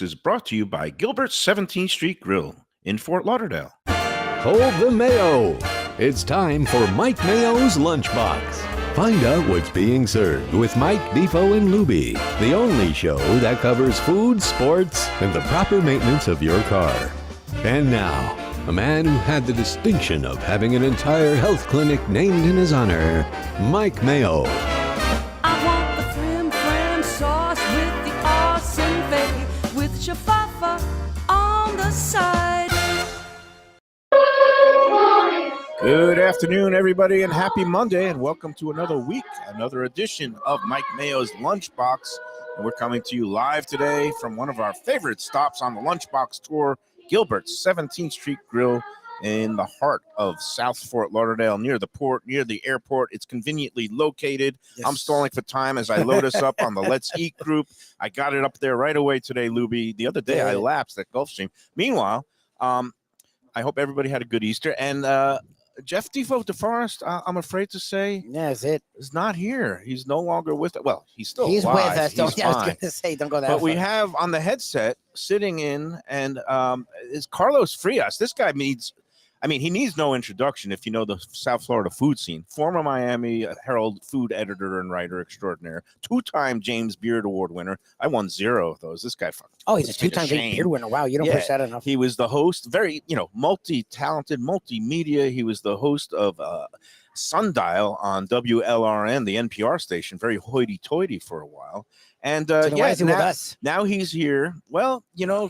Is brought to you by Gilbert's 17th Street Grill in Fort Lauderdale. Hold the Mayo. It's time for Mike Mayo's Lunchbox. Find out what's being served with Mike, Defo, and Lubie, the only show that covers food, sports, and the proper maintenance of your car. And now, a man who had the distinction of having an entire health clinic named in his honor, Mike Mayo. I want the flim flam sauce with the awesome fave with shafafa on the side. Good afternoon, everybody, and happy Monday, and welcome to another week, another edition of Mike Mayo's Lunchbox. And we're coming to you live today from one of our favorite stops on the Lunchbox tour, Gilbert's 17th Street Grill in the heart of South Fort Lauderdale, near the port, near the airport. It's conveniently located. Yes. I'm stalling for time as I load us up on the Let's Eat group. I got it up there right away today, Lubie. The other day I lapsed at Gulfstream. Meanwhile, I hope everybody had a good Easter. And Jeff Defo DeForest, I'm afraid to say, is not here. He's no longer with us. Well, he's still alive. With us. I was going to say, don't go that But far. we have on the headset sitting in, and is Carlos Frias. This guy he needs no introduction if you know the South Florida food scene. Former Miami Herald food editor and writer extraordinaire. Two-time James Beard Award winner. I won 0 of those. This guy he's a two-time James Beard winner. Wow, you don't push that enough. He was the host, very, multi-talented, multimedia. He was the host of Sundial on WLRN, the NPR station, very hoity-toity for a while. And now he's here. Well,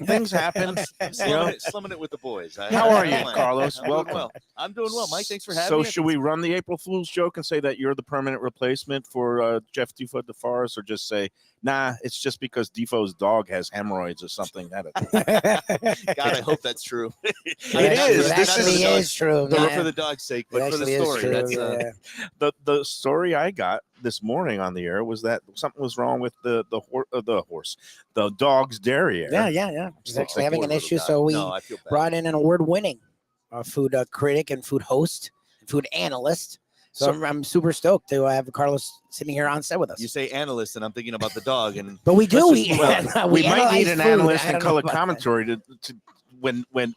things happen. Slumming it with the boys. How are you, Carlos? Welcome. Well. I'm doing well, Mike. Thanks for having me. So should we run the April Fool's joke and say that you're the permanent replacement for Jeff Defo DeForest, or just say, nah, it's just because Defoe's dog has hemorrhoids or something? God, I hope that's true. It is. This is true. Not for the dog's sake, but for the story. The story I got this morning on the air was that something was wrong with the dog's derriere. Yeah. He's actually having an issue, so we brought in an award-winning food critic and food host, food analyst. So I'm super stoked to have Carlos sitting here on set with us. You say analyst, and I'm thinking about the dog. But we do. We might need an analyst and color commentary to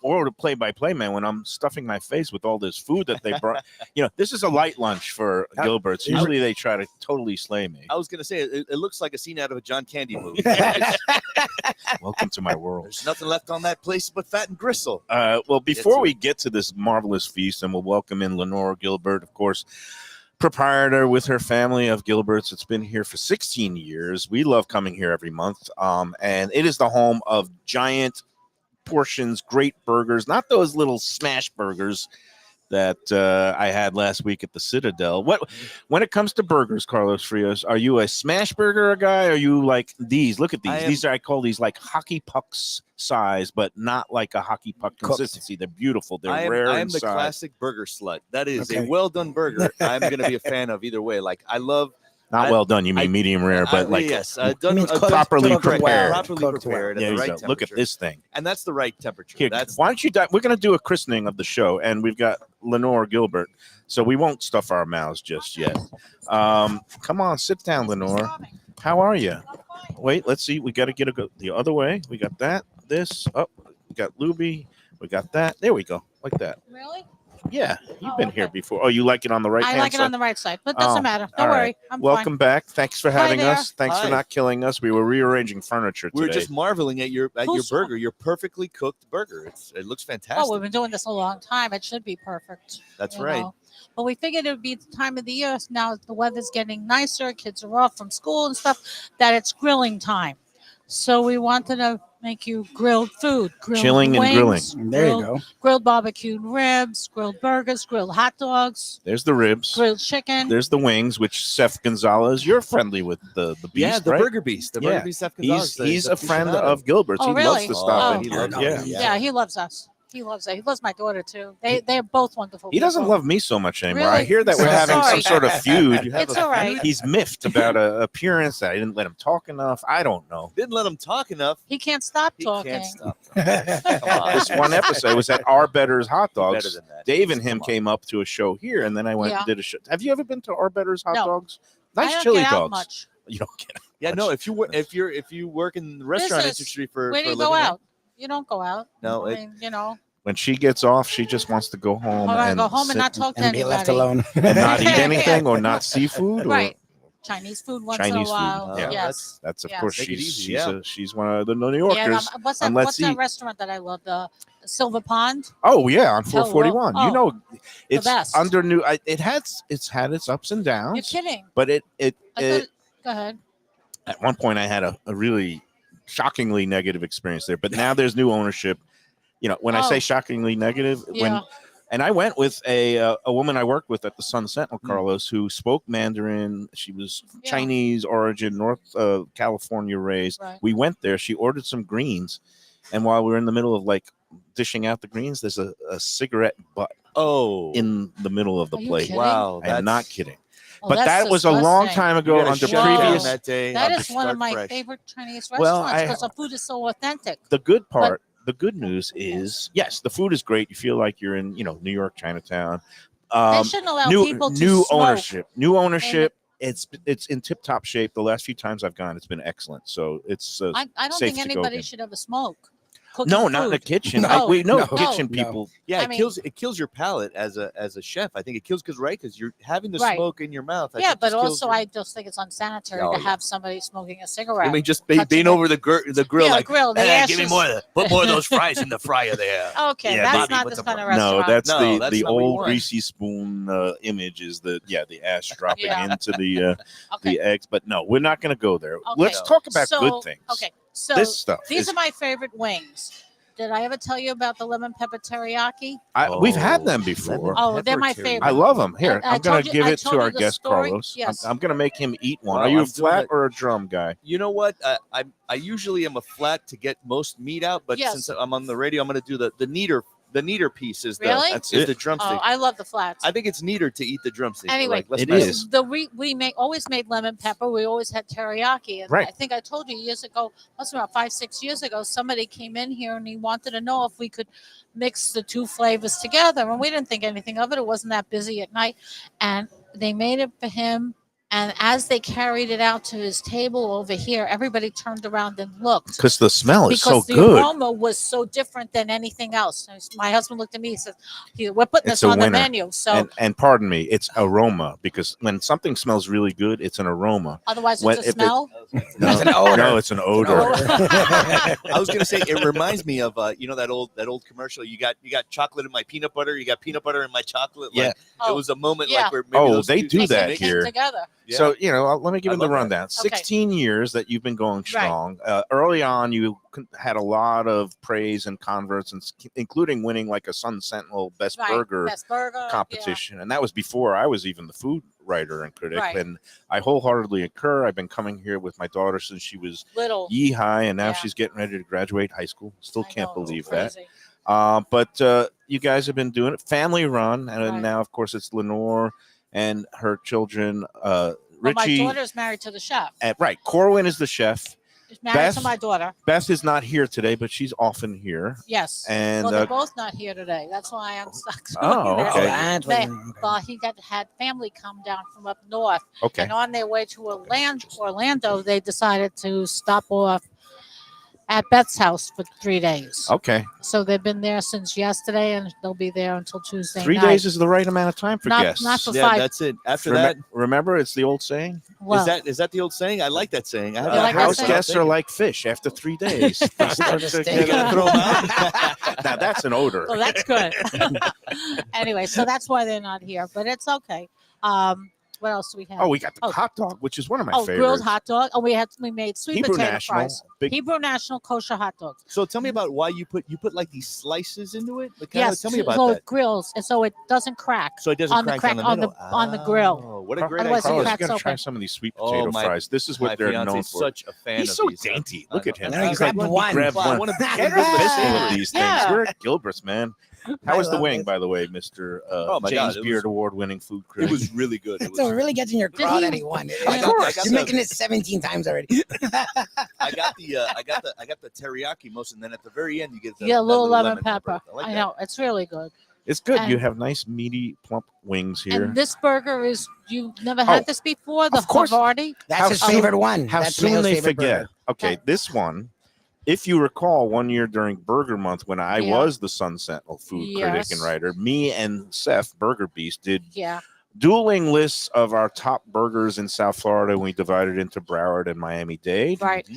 or the play-by-play man when I'm stuffing my face with all this food that they brought. This is a light lunch for Gilbert's. Usually they try to totally slay me. I was going to say, it looks like a scene out of a John Candy movie. Welcome to my world. There's nothing left on that place but fat and gristle. Well, before we get to this marvelous feast, and we'll welcome in Lenore Gilbert, of course, proprietor with her family of Gilbert's. It's been here for 16 years. We love coming here every month. And it is the home of giant portions, great burgers, not those little smash burgers that I had last week at the Citadel. When it comes to burgers, Carlos Frias, are you a smash burger guy? Or are you like these? Look at these. I call these like hockey pucks size, but not like a hockey puck consistency. They're beautiful. They're rare. I am the classic burger slut. That is a well done burger. I'm going to be a fan of either way. Like I love. Well done. You mean medium rare, but done properly prepared. Properly prepared at the right temperature. Look at this thing. And that's the right temperature. Here, why don't you we're going to do a christening of the show, and we've got Lenore Gilbert, so we won't stuff our mouths just yet. Come on, sit down, Lenore. How are you? Wait, let's see. We got to get the other way. We got that, this. Oh, we got Lubie. We got that. There we go, like that. Really? Yeah, you've been here before. Oh, you like it on the right side? I like it on the right side, but doesn't matter. Don't worry. I'm Welcome back. Thanks for having us. Thanks Hi. for not killing us. We were rearranging furniture today. We're just marveling at your burger, your perfectly cooked burger. It looks fantastic. Oh, we've been doing this a long time. It should be perfect. That's right. But we figured it would be the time of the year. Now the weather's getting nicer. Kids are off from school and stuff, that it's grilling time. So we wanted to make you grilled food. Chilling and wings, grilling. There you go. Grilled barbecued ribs, grilled burgers, grilled hot dogs. There's the ribs. Grilled chicken. There's the wings, which Seth Gonzalez, you're friendly with the beast, yeah, the right? Burger Beast. The Burger Beast, Seth Gonzalez. He's a friend of Gilbert's. Oh, he really? loves to stop in. Yeah, he loves us. He loves it. He loves my daughter too. They're both wonderful. He doesn't love me so much anymore. Really? I hear that we're having some sort of feud. It's all right. He's miffed about an appearance that I didn't let him talk enough. I don't know. Didn't let him talk enough. He can't stop talking. Can't stop. Come on. This one episode was at Our Better's Hot Dogs. Better than that. Dave and him came up to a show here, and then I went and did a show. Have you ever been to Our Better's Hot Dogs? I Nice don't chili get out dogs. much. You don't get it. Yeah, no. If you work in the restaurant Business. industry for Where do for you a go living, out? You don't go out. No, I mean, When she gets off, she just wants to go home I want to and go home sit and not talk to And be anybody. left alone. and not eat anything or not seafood or Right. Chinese food once in a Chinese food. while. Yeah, Yes. that's of Yes. course Make it she's easy, she's one of the New Yeah, Yorkers. what's and let's that eat. restaurant that I love? The Silver Pond. Oh yeah, on Hello. 441. You Oh, know, it's best. under new. It's had its ups and downs. You're kidding. But it Go ahead. at one point I had a really shockingly negative experience there, but now there's new ownership. You know, when I say shockingly negative, and I went with a woman I worked with at the Sun Sentinel, Carlos, who spoke Mandarin. She was Chinese origin, North California raised. Right. We went there. She ordered some greens, and while we were in the middle of like dishing out the greens, there's a cigarette butt in the middle of the Are you plate. kidding? Wow, I'm not kidding. Oh, But that's that was a long disgusting. time ago You gotta under shut down previous. that day. That I'll is just one of start my fresh. favorite Chinese Well, restaurants because the food is so authentic. The good part, the good news is, yes, the food is great. You feel like you're in, New York, Chinatown. They shouldn't allow people to new smoke. ownership. New ownership. It's in tip top shape. The last few times I've gone, it's been excellent. So it's I don't safe think to go anybody again. should ever smoke. No, not in the food. kitchen. No, we know no, kitchen no. people. Yeah, I it mean- kills your palate as a chef. I think it kills because you're having the Right. smoke in your mouth. I Yeah, think but just kills also your- I just think it's unsanitary Oh, to yeah. have somebody smoking a cigarette. I mean, just touching being it. over the grill, Yeah, like, grill, the "Hey, give me ashes." more. Put more of those fries in the fryer there. Okay, Yeah, that's Bobby, not what's this up, kind of bro? No, restaurant. that's No, the that's the not what you old want. greasy spoon image is the ash dropping Yeah. into the Okay. eggs. But no, we're not going to go there. Okay. Let's talk about So- good things. Okay, so This stuff. these is- are my favorite wings. Did I ever tell you about the lemon pepper teriyaki? we've had them Oh, before. lemon Oh, they're my pepper favorite. I love them. Here, I I'm going told to you- give I it told to you our the guest, story. Carlos. Yes. I'm going to make him eat one. Wow, Are you I'm a doing flat it. or a drum guy? You know what? I usually am a flat to get most meat out, but Yes. since I'm on the radio, I'm going to do the neater. The neater piece is Really? That's is it. the drumstick. Oh, I love the flats. I think it's neater to eat the drumstick. Anyway, Like, let's It mess is. We always made lemon pepper. We always had teriyaki, and Right. I think I told you years ago, must have been about 5-6 years ago, somebody came in here and he wanted to know if we could mix the two flavors together, and we didn't think anything of it. It wasn't that busy at night, and they made it for him. And as they carried it out to his table over here, everybody turned around and looked. Because the smell is Because so the good. aroma was so different than anything else. And my husband looked at me and said, "We're putting It's this a on the winner. menu." So And pardon me, it's aroma, because when something smells really good, it's an aroma. otherwise, when- it's a if it- smell. No, It's an odor. No, it's an odor. I was gonna say it reminds me of that old commercial. You got chocolate in my peanut butter. You got peanut butter in my chocolate. Yeah. Like, it was a moment yeah. like where maybe Oh, those they two do things that mix. here. Together. Yeah. So, let me give I him the love that. rundown. 16 years that you've been going Right. strong. Early on, you had a lot of praise and converts, including winning like a Sun Sentinel Best Right. Burger Best burger competition. And that was before I was even the food writer and critic. Right. And I wholeheartedly concur. I've been coming here with my daughter since she was Yeah. Little. yee high, and now Yeah. she's getting ready to graduate high school. Still I can't know, believe it's that. crazy. But you guys have been doing it, family run, and Right. now, of course, it's Lenore and her children. Well, my Richie, daughter's married to the chef. right? Corwin is the chef. She's married to Beth- my daughter. Beth is not here today, but she's often here. Yes. And Well, they're both not here today. That's why I'm stuck. Oh, doing Oh, this. okay. that's They- what- Well, he had family come down from up north, Okay, and on their way to Orlando, they decided to stop off at Beth's house for 3 days. okay. So they've been there since yesterday, and they'll be there until Tuesday 3 night. days is the right amount of time for Not- guests. not for Yeah, five. that's it. After Remem- that, remember, it's the old saying: Well, is that the old saying? I like that saying. I You like that house saying? guests are like fish. After 3 days, they start to stink. get- You gotta throw 'em out. Now that's an odor. well, that's good. Anyway, so that's why they're not here, but it's okay. What else do we have? Oh, we got the Oh. hot dog, which is one of my grilled favorites. hot dog. Oh, we made sweet Hebrew potato National, fries. big Hebrew National kosher hot dogs. So tell me about why you put like these slices into it. Like, Yes, tell me about so that. it grills, and so it doesn't crack. So it doesn't on the crack down crack- the on middle. the- on the grill. Oh, what a great Otherwise, idea! you Carlos, have you gotta to try open. some of these sweet Oh, potato my- fries. This is My what they're known fiance's for. such a fan He's of so these. dainty. I Look at know. him. I know, he's like one. Grab Well, I one. wanna Get get a rid of this fistful thing. of these Yeah. things. We're at Gilbert's, man. How was the love wing, this. by the way, Mr. Oh, my James God, it Beard was- Award-winning food It critic? was really good. It So it was, really gets in your Did craw he- that he won. I got- I got You're the- making it 17 times already. I got the teriyaki most, and then at the very end you get the Yeah, a little that lemon pepper. I like I that. know it's really good. It's good. You And- have nice, meaty, plump wings here. And this burger is, you never had this before? The of course. Havarti? That's How his soon- favorite one. How That's soon Mayo's they favorite forget. burger. Okay, this one, if you recall, one year during Burger Month when I Yeah. was the Sun Sentinel food critic and Yes. writer, me and Seth, Burger Beast, did Yeah. dueling lists of our top burgers in South Florida. We divided into Broward and Miami-Dade. Right.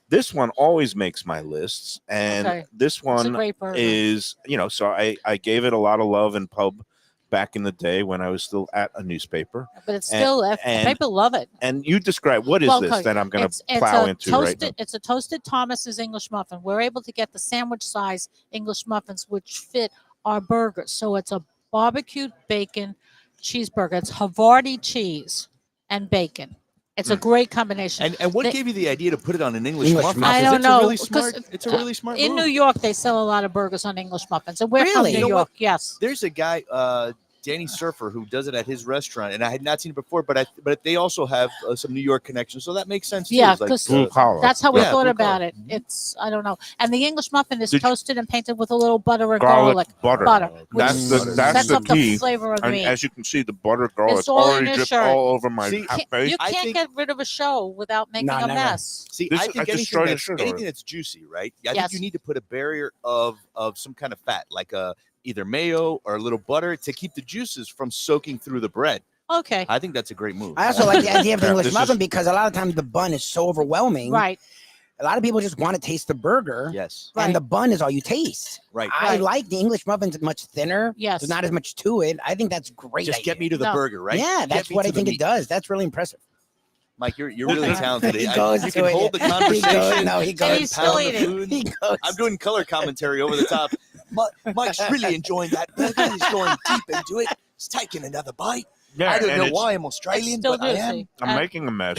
This one always makes my lists, and Okay. this It's a one great burger. is, so I gave it a lot of love in pub back in the day when I was still at a newspaper. But it's and- still, and- people love it. And you describe, what is Well, this okay, that I'm going It's to plow into toasted, right now? It's a toasted Thomas's English muffin. We're able to get the sandwich size English muffins, which fit our burgers. So it's a barbecued bacon cheeseburger. It's Havarti cheese and bacon. It's a great combination. And what They- gave you the idea to put it on an English English muffin? muffin. I Because don't it's a know, really 'cause, smart. It's a really smart In move. New York, they sell a lot of burgers on English muffins, and we're Really? from You New know York. Yes. There's a guy, Danny Surfer, who does it at his restaurant, and I had not seen it before. But they also have some New York connections, so that makes sense. Too. Yeah, It's like, 'cause Blue collar. That's how we Yeah, thought blue about collar. it. It's, I don't know. And the English muffin is Did you- toasted and painted with a little butter and Garlic garlic. butter. which That's the sets the up the key. flavor of And meat. as you can see, the butter garlic It's all in already your dripped shirt. all over my See, face. You I can't think- get rid of a show without making No, a never. mess. See, This- I I think destroyed the sugar anything already. that's juicy, right? I think Yes. you need to put a barrier of some kind of fat, like either mayo or a little butter, to keep the juices from soaking through the bread. Okay. I think that's a great move. I also like the idea of the Yeah, English this muffin is- because a lot of times the bun is so overwhelming. Right. A lot of people just want to taste the burger, Yes, Right. and the bun is all you taste. right. I Right. like the English muffins much thinner. Yes. There's not as much to it. I think that's great. Just get me to the No. burger, right? Yeah, Get that's me what to I the think it meat. does. That's really impressive. Mike, you're really talented. He I- goes you to can it. hold the He goes- conversation. no, he And goes. he's still pound the eating. food. He goes. I'm doing color commentary over the top. Mike's really enjoying that burger. He's going deep into it. He's taking another bite. Yeah, I don't and know it's- why I'm It's Australian, still but I am. juicy. I'm making a mess.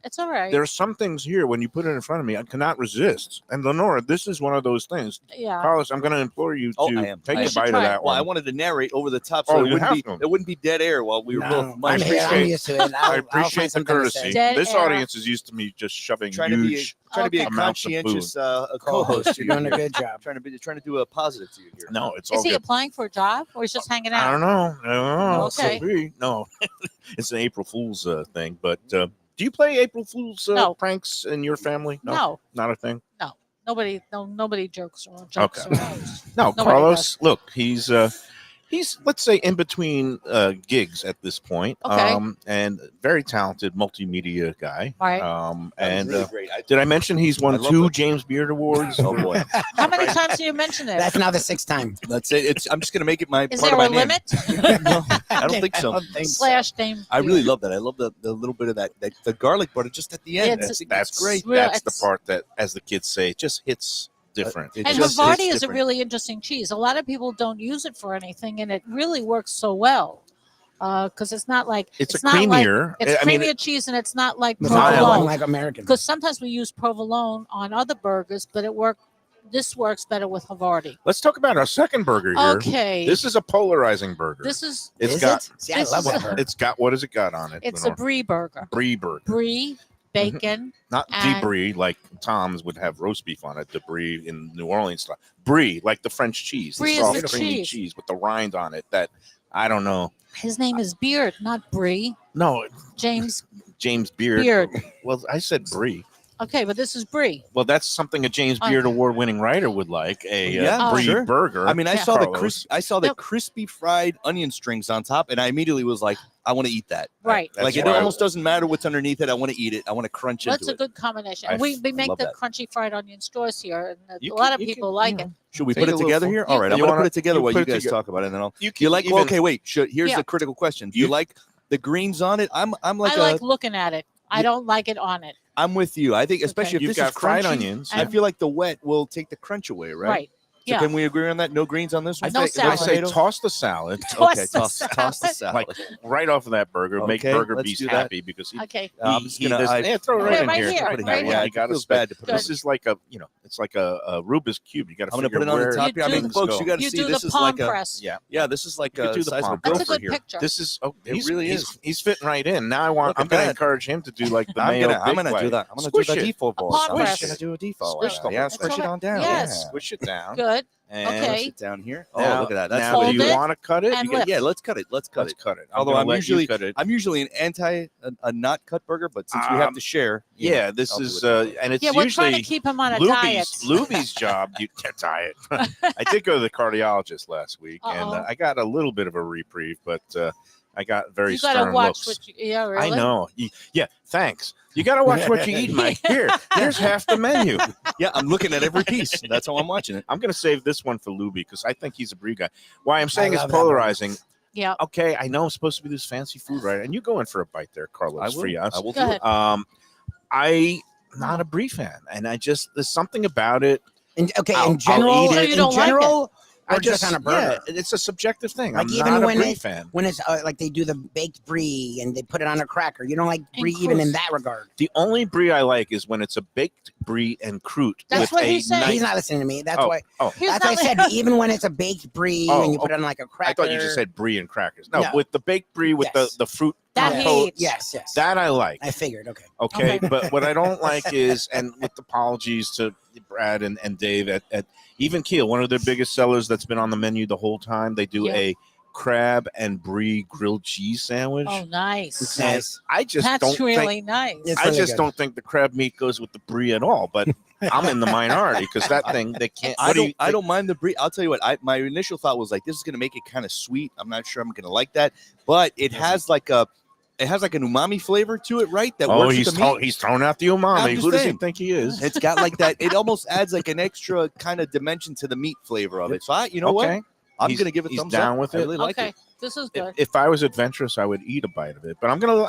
It's all right. There are some things here when you put it in front of me, I cannot resist. And Lenora, this is one of those things. Yeah. Carlos, I'm going to implore you Oh, to I am. take I a am. bite of Try it. that Well, I one. wanted to narrate over the top, so Oh, it you wouldn't have be to. it wouldn't be dead air while we were No, both. Mike, I'm here. I'm appreciate- used to it. I appreciate the courtesy. Dead This air. audience is used to me just shoving trying to be huge. a Okay. amounts of conscientious food. co-host. You're doing a good job. trying to do a positive to you here. No, it's all Is he good. applying for a job or he's just hanging I out? don't know. I don't know. Okay. Could be. No, it's an April Fool's thing. But do you play April Fool's No. pranks in your family? No. Not a thing. Nobody jokes around. Okay. Around. No, Nobody Carlos. Look, he's let's say in between gigs at this point. Okay. And very talented multimedia guy. Right. And Really great. did I mention he's I won love 2 that. James Beard Awards? Oh boy, How many times do you mention it? That's now the 6th time. that's it. I'm just gonna make it my Is part there of a my name. limit? No, I don't think so. Slash name. I really love that. I love the little bit of that the garlic butter just at the end. It's- I think That's great. Real- That's the it's- part that, as the kids say, it just hits different. It And just Havarti hits is a different. really interesting cheese. A lot of people don't use it for anything, and it really works so well because it's not like It's a not like- creamier. it's I mean, creamier cheese, and it's not like It's not Mild. provolone. like American. Because sometimes we use provolone on other burgers, but this works better with Havarti. let's talk about our second burger here. Okay, This is a polarizing burger. this is It's Is got. it? See, I this love is that a- burger. It's got. What has it got on it? it's a Lenore? brie burger. Brie burger, Brie, bacon. not and- debris like Tom's would have roast beef on it. Debris in New Orleans style. Brie, like the French cheese, Brie the is soft the creamy cheese. cheese with the rind on it. That I don't know. His name is Beard, not Brie. No, James James Beard. Beard. Well, I said Brie. Okay, but this is Brie. Well, that's something a James Oh. Beard award-winning writer would like. A Yeah, Brie sure. burger. I mean, I Yeah. saw the Carlos. Yep. crispy fried onion strings on top, and I immediately was like, I want to eat that. Right. That's like it why I- almost doesn't matter what's underneath it. I want to eat it. I want to crunch That's into a it. good combination. I And we make love the that. crunchy fried onion straws here, and You a lot can- of you people can, like you it. Should we Take put a it little together full- here? All right, I'm You going to wanna- put it together you while put you it guys together. talk about it, and then I'll. You You like? even, Well, okay, wait. Here's Yeah. the critical question. Do you You- like the greens on it? I'm like I like looking at it. I don't like it on it. I'm with you. I think especially if You've this got is fried crunchy, onions. I feel like the wet will take the crunch away, right? Right. So Yeah. can we agree on that? No greens on this one. No I salad. say toss the salad Okay, Toss the toss the salad. salad. like right off of that burger. Make Okay, Burger let's Beast do that. happy because he, Okay. I'm just gonna. yeah, throw it right Okay, in right here. here, Put it right here. here. You got to feels bad to put it. This is like a, it's like a Rubik's cube. You got to. I'm gonna put it on the top You here. I mean, do- folks, you got to You see do this the is palm like a. press. Yeah. Yeah, this is like You could a do the size of palm a That's a gopher good here. picture. This is It he's, really he's, is. He's fitting right in. Now Look I'm at going to that. encourage him to do like the I'm Mayo gonna big do way. that. I'm gonna Squish do the it. default A ball. palm I'm press. just gonna do a default. Squish Yeah, them. yeah, That's squish all it right. on down. Yes. Yeah. Squish it down. Good. good. And Okay. Sit down here. Now- Look at that. That's now, do Fold you it want to cut it? and You can- lift. yeah. Let's cut it. Let's cut Let's it. cut it. Although gonna I'm let you usually cut it. I'm usually an anti a not cut burger, but since we have to share, you know, Yeah, this I'll do is it. and it's Yeah, we're trying to usually keep him on a diet. Lubie's job. You can't diet. I did go to the cardiologist last week, and Uh-oh. I got a little bit of a reprieve, but I got very You stern gotta watch looks. what you. Yeah, really. I know. Yeah, thanks. You got to watch what you eat, Mike. Here's half the menu. Yeah, I'm looking at every piece. That's how I'm watching it. I'm going to save this one for Lubie because I think he's a brie guy. Why I'm saying it's love that one. polarizing. Yeah. Okay, I know I'm supposed to be this fancy food writer, and you go in for a bite there, I Carlos will. Frias. I will Go do ahead. it. I'm not a brie fan, and there's something about it. In I'll general, eat it. So you don't in like general, I or just on a burger. Yeah, it's a subjective thing. Like I'm even not a when brie it- fan. When it's like they do the baked brie and they put it on a cracker, you don't like And brie even in croûte. that regard. The only brie I like is when it's a baked brie and croûte. That's with what a he said. nice- He's not listening to me. That's Oh, why. oh, He's That's why I not said like- even when it's a baked brie Oh, and you put okay. it on like a cracker. I thought you just said brie and crackers. No, No. with the baked brie with Yes. the fruit That compote, hates. Yes. that I like. I figured. Okay. Okay, Okay. but what I don't like is, and with apologies to Brad and Dave at Even Keel, one of their biggest sellers that's been on the menu the whole time, they do Yeah. a crab and brie grilled cheese sandwich. Oh, nice. It's And nice. I just That's don't really think nice. It's I really just good. don't think the crab meat goes with the brie at all. But I'm in the minority because that thing they can't. I what do don't. you I think? don't mind the brie. I'll tell you what. My initial thought was like, this is gonna make it kind of sweet. I'm not sure I'm gonna like that, but it has like an umami flavor to it, right? That Oh, works with the meat. he's thrown out the I'm umami. just Who does he saying. think he is? It's got like that. It almost adds like an extra kind of dimension to the meat flavor of it. So you know what? Okay. I'm He's- gonna give it he's thumbs down up. with I it. really like Okay. it. This is good. If I was adventurous, I would eat a bite of it. But I'm gonna. No,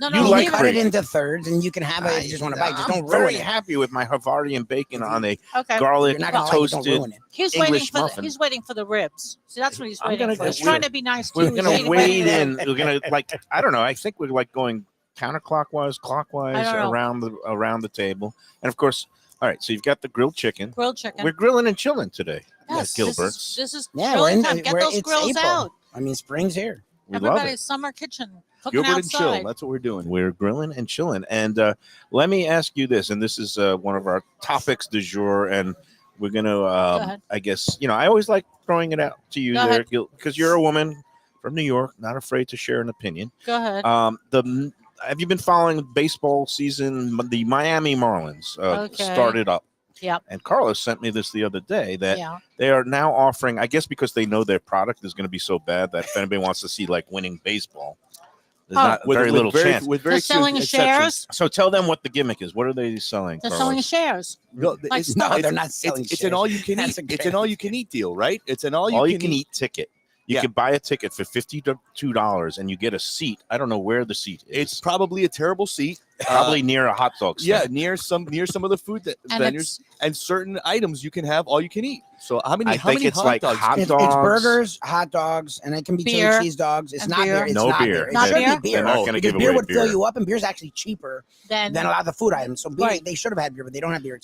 you no, like leave cut it brie. into thirds, and you can have it if you just want to bite. Just I'm don't ruin very it. happy with my Havartian bacon on a Okay. garlic You're not gonna like it. Don't toasted. ruin it. He's English waiting for muffin. he's waiting for the ribs. See, that's what he's I'm waiting gonna for. get- He's trying to be nice to We're you. He's gonna waiting for wade the in. ribs. We're gonna I don't know. I think we're like going counterclockwise, clockwise I don't know. around the table. And of course, all right. So you've got the grilled chicken. Grilled chicken. We're grilling and chilling today. Yes, Gilbert. This is Yeah, we're grilling in. time. Get we're, those it's grills April. out. I mean, spring's here. We love Everybody's it. summer kitchen cooking Gilbert and chill. outside. That's what we're doing. We're grilling and chilling. And let me ask you this, and this is one of our topics du jour, and we're going to, ahead. I guess, I always like throwing it out to you Go there, ahead. because you're a woman from New York, not afraid to share an opinion. Go ahead. Have you been following the baseball season? The Miami Marlins Okay. started up. Yep. And Carlos sent me this the other day that Yeah. they are now offering, I guess because they know their product is going to be so bad that if anybody wants to see like winning baseball, there's Oh. not very little chance. With very They're selling few shares. So tell them what the gimmick is. What are they selling? They're Carlos? selling shares. No, Like it's, stock. No, it's- they're not selling It's an shares. all you can That's eat. a It's an all you can eat deal, right? It's an all you can eat. ticket. You Yeah. can buy a ticket for $52 and you get a seat. I don't know where the seat is. It's probably a terrible seat. probably near a hot dog stand. Yeah, near some of the food And vendors and certain items you can have all you can eat. So how many I think many it's hot like dogs? hot It's dogs. burgers, hot dogs, and it can be Beer chili cheese dogs. It's and not beer. beer. It's No not beer. beer. It Not should beer? be They're beer. not going to Because give beer away would beer. fill you up, and beer is actually cheaper Then than a lot of the food items. So beer, Right. they should have had beer, but they don't have beer.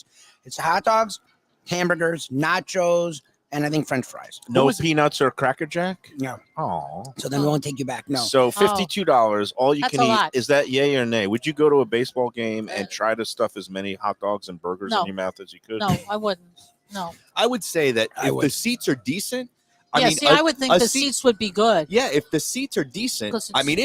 It's hot dogs, hamburgers, nachos, and I think French fries. No peanuts or Cracker Jack? No. Oh. So then we won't take you back. No. So $52, all you That's can a eat. lot. Is that yay or nay? Would you go to a baseball game Uh, and try to stuff as many hot dogs and burgers No. in your mouth as you could? no, I wouldn't. No. I would say that I if the would. seats are decent, I would think a the seat- seats would be good. Yeah, if the seats are decent, 'Cause I it's- mean,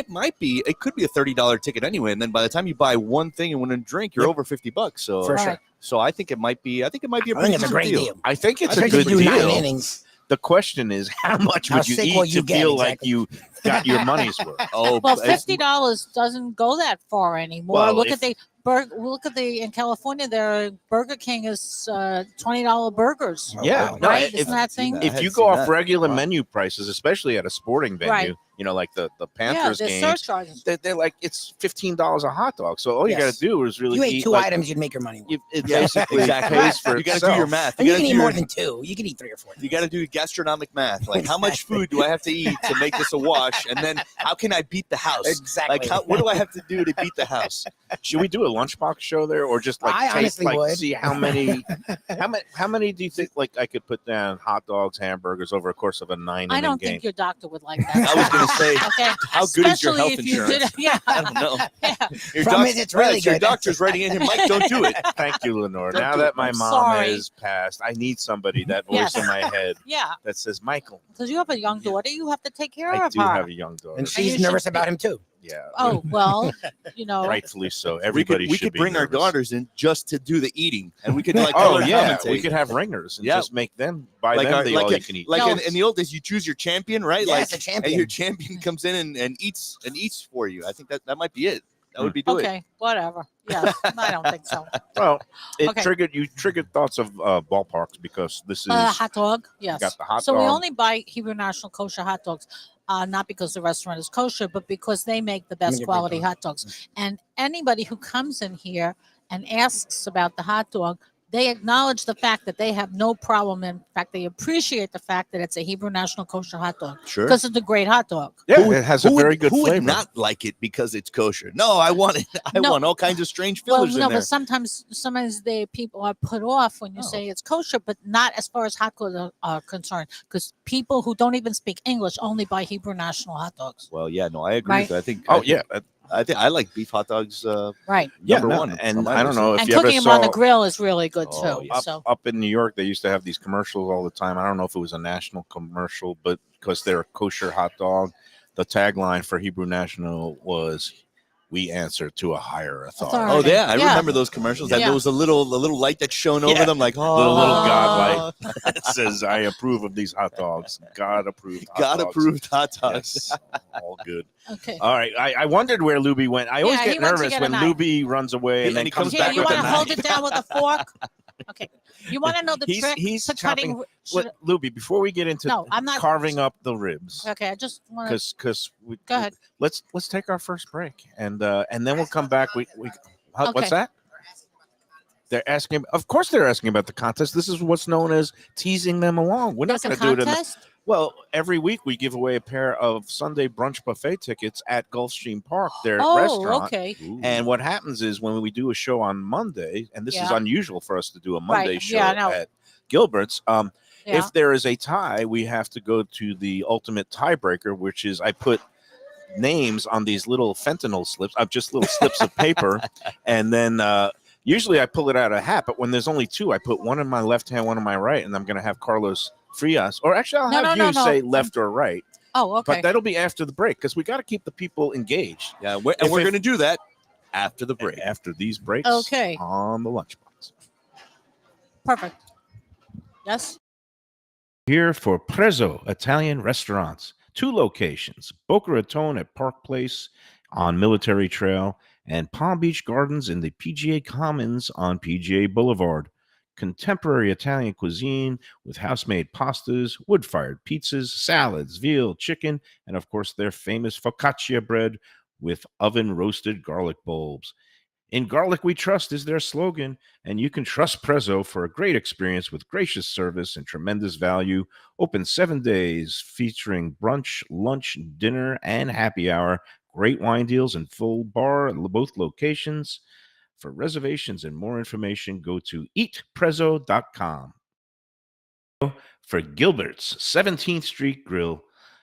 it could be a $30 ticket anyway, and then by the time you buy one thing and one drink, you're Yep. over $50. So, For sure. Right. so I think it might be. I think it might be a I pretty think it's a decent great deal. I think it's I a think good you do 9 deal. innings. The question is, how much How would you sick eat will you to get, feel like exactly. you got your money's worth? Oh, Well, it's- $50 doesn't go that far anymore. Well, look if- at the in California. Their Burger King is $20 burgers. Yeah, wow. no, Right? if- Isn't that thing? I if had you seen go off that. regular Wow. menu prices, especially at a sporting venue, Right. like the Yeah, Panthers there's games, surcharges. they're like it's $15 a hot dog. So all you Yes. got to do is really You ate eat 2 like, items, you'd make your money. Work. It Yeah, basically exactly. pays for You got to itself. do your math. And you gotta can eat do more your- than 2. You can eat 3 or 4. You got to do gastronomic math. Like, how much food do I have to eat to make this a wash? And then, how can I beat the house? Exactly. Like, what do I have to do to beat the house? Should we do a lunchbox show there, or just like I honestly would. see how many do you think like I could put down hot dogs, hamburgers over a course of a 9 I inning don't game? think your doctor would like that. I was going going to say, Okay. how good is your Especially health if you insurance? did- yeah. I don't know. Yeah. Your, Promise it's really your good. doctor's writing in here, Mike, don't do it. Thank you, Lenore. Don't Now do that it. my I'm mom sorry. has passed, I need somebody, that voice Yes. in my head Yeah. that says, Michael. Because you have a young daughter, you have to take care I of do her. have a young daughter. And you she's should nervous be- about him too. Yeah. Oh, well, you know. Rightfully so. Everybody we should could be bring our nervous. daughters in just to do the eating, and we could like Oh color yeah, commentate. we could have ringers and Yeah. just make them buy like them our, the like all a- you can eat. Like No. in the old days, you choose your champion, right? Yes, like a champion. And your champion comes in and eats for you. I think that might be it. That would be do it. Okay, whatever. Yes, I don't think so. Well, it Okay. triggered thoughts of ballparks because this is Hot dog, yes. got the hot so we dog. only buy Hebrew National Kosher hot dogs, not because the restaurant is kosher, but because they make the best Make a great quality dog. hot dogs. And anybody who comes in here and asks about the hot dog, they acknowledge the fact that they have no problem. In fact, they appreciate the fact that it's a Hebrew National Kosher hot dog Sure. because it's a great hot dog. yeah, Who- it has a who very would, good who flavor. would not like it because it's kosher? No, I want it. I No. want all kinds of strange Well, fillers no, in there. but sometimes people are put off when you Oh. say it's kosher, but not as far as hot dogs are concerned, because people who don't even speak English only buy Hebrew National hot dogs. Well, yeah, no, I agree. Right. With that. I think. Oh yeah, I think I like beef hot dogs. Right. yeah. Number no, one. on and my I don't list. know if And you ever cooking them on the saw grill is really good Oh, too. yeah. So up in New York, they used to have these commercials all the time. I don't know if it was a national commercial, but because they're a kosher hot dog, the tagline for Hebrew National was, "We answer to a higher authority." Oh Friday. yeah, I Yeah. remember those commercials. That Yeah. there was a little light that's shone over Yeah. them, like oh, The little God light that says, "I approve of these hot dogs." God approved. Hot God dogs. approved hot dogs. Yes, all good. okay. All right, I wondered where Lubie went. I always Yeah, he get went to nervous get a when knife. Lubie runs away and then he comes comes Here, back you with want a to knife. hold it down with a fork? Okay. You want to know the trick He's to cutting? What, Lubie, before we get into No, I'm not carving up the ribs, Okay, I just want to because go ahead. let's take our first break and then we'll come back. What's Okay. that? They're asking. Of course, they're asking about the contest. This is what's known as teasing them along. We're not There's a going to do it. contest. Well, every week we give away a pair of Sunday brunch buffet tickets at Gulfstream Park, their Oh, restaurant. okay. And what happens is when we do a show on Monday, and this is Yeah. unusual for us to do a Monday Right. show Yeah, I know. at Gilbert's. Yeah. If there is a tie, we have to go to the ultimate tiebreaker, which is I put names on these little fentanyl slips, just little slips of paper, and then usually I pull it out of a hat. But when there's only two, I put one in my left hand, one in my right, and I'm going to have Carlos Frias, or actually I'll have you say left or right. Oh, okay. But that'll be after the break because we got to keep the people engaged. Yeah, If we're it- going to do that after the break. After these breaks, Okay. on the Lunchbox. Perfect. Yes. Here for Prezzo Italian Restaurants. 2 locations, Boca Raton at Park Place on Military Trail and Palm Beach Gardens in the PGA Commons on PGA Boulevard. Contemporary Italian cuisine with house-made pastas, wood-fired pizzas, salads, veal, chicken, and of course their famous focaccia bread with oven-roasted garlic bulbs. In Garlic We Trust is their slogan, and you can trust Prezzo for a great experience with gracious service and tremendous value. Open 7 days, featuring brunch, lunch, dinner, and happy hour. Great wine deals and full bar at both locations. For reservations and more information, go to eatprezzo.com. For Gilbert's 17th Street Grill,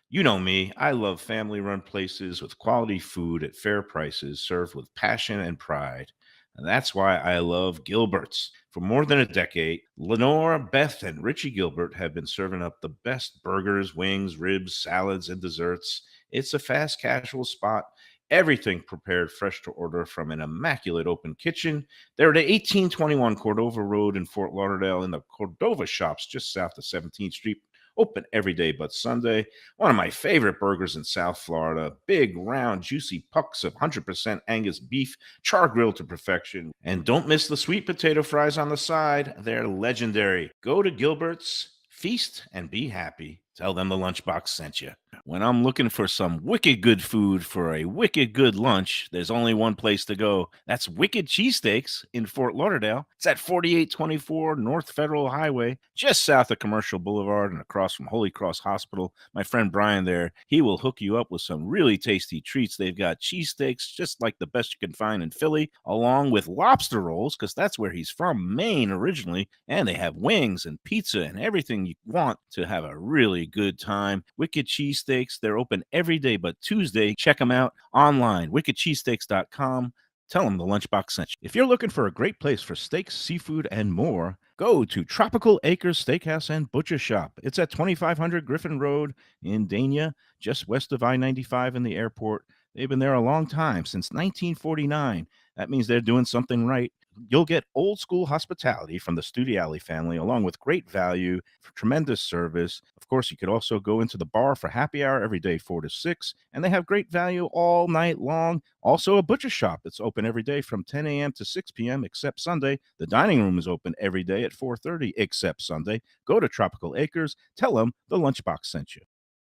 you know me, I love family-run places with quality food at fair prices served with passion and pride. And that's why I love Gilbert's. For more than a decade, Lenore, Beth, and Richie Gilbert have been serving up the best burgers, wings, ribs, salads, and desserts. It's a fast casual spot. Everything prepared fresh to order from an immaculate open kitchen. They're at 1821 Cordova Road in Fort Lauderdale in the Cordova Shops just south of 17th Street. Open every day but Sunday. One of my favorite burgers in South Florida. Big, round, juicy pucks of 100% Angus beef, char grilled to perfection. And don't miss the sweet potato fries on the side. They're legendary. Go to Gilbert's, feast, and be happy. Tell them the Lunchbox sent you. When I'm looking for some wicked good food for a wicked good lunch, there's only one place to go. That's Wicked Cheesesteaks in Fort Lauderdale. It's at 4824 North Federal Highway, just south of Commercial Boulevard and across from Holy Cross Hospital. My friend Brian there, he will hook you up with some really tasty treats. They've got cheesesteaks just like the best you can find in Philly, along with lobster rolls, because that's where he's from, Maine originally. And they have wings and pizza and everything you want to have a really really good time. Wicked Cheesesteaks, they're open every day but Tuesday. Check them out online, wickedcheesesteaks.com. Tell them the Lunchbox sent you. If you're looking for a great place for steaks, seafood, and more, go to Tropical Acres Steakhouse and Butcher Shop. It's at 2500 Griffin Road in Dania, just west of I-95 in the airport. They've been there a long time, since 1949. That means they're doing something right. You'll get old school hospitality from the Studiali family, along with great value, for tremendous service. Of course, you could also go into the bar for happy hour every day, 4 to 6, and they have great value all night long. Also, a butcher shop that's open every day from 10 a.m. to 6 p.m. except Sunday. The dining room is open every day at 4:30 except Sunday. Go to Tropical Acres. Tell them the Lunchbox sent you.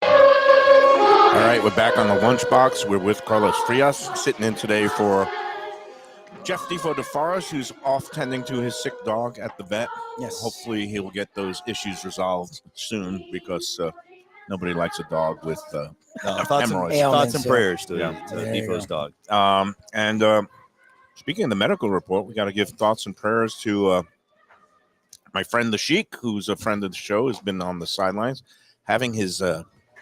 All right, we're back on the Lunchbox. We're with Carlos Frias, sitting in today for Jeff Defo DeFaras, who's off tending to his sick dog at the vet. Yes. Hopefully he'll get those issues resolved soon, because nobody likes a dog with hemorrhoids. Thoughts and prayers to Defoe's dog. And speaking of the medical report, we got to give thoughts and prayers to my friend the Sheik, who's a friend of the show, has been on the sidelines, having his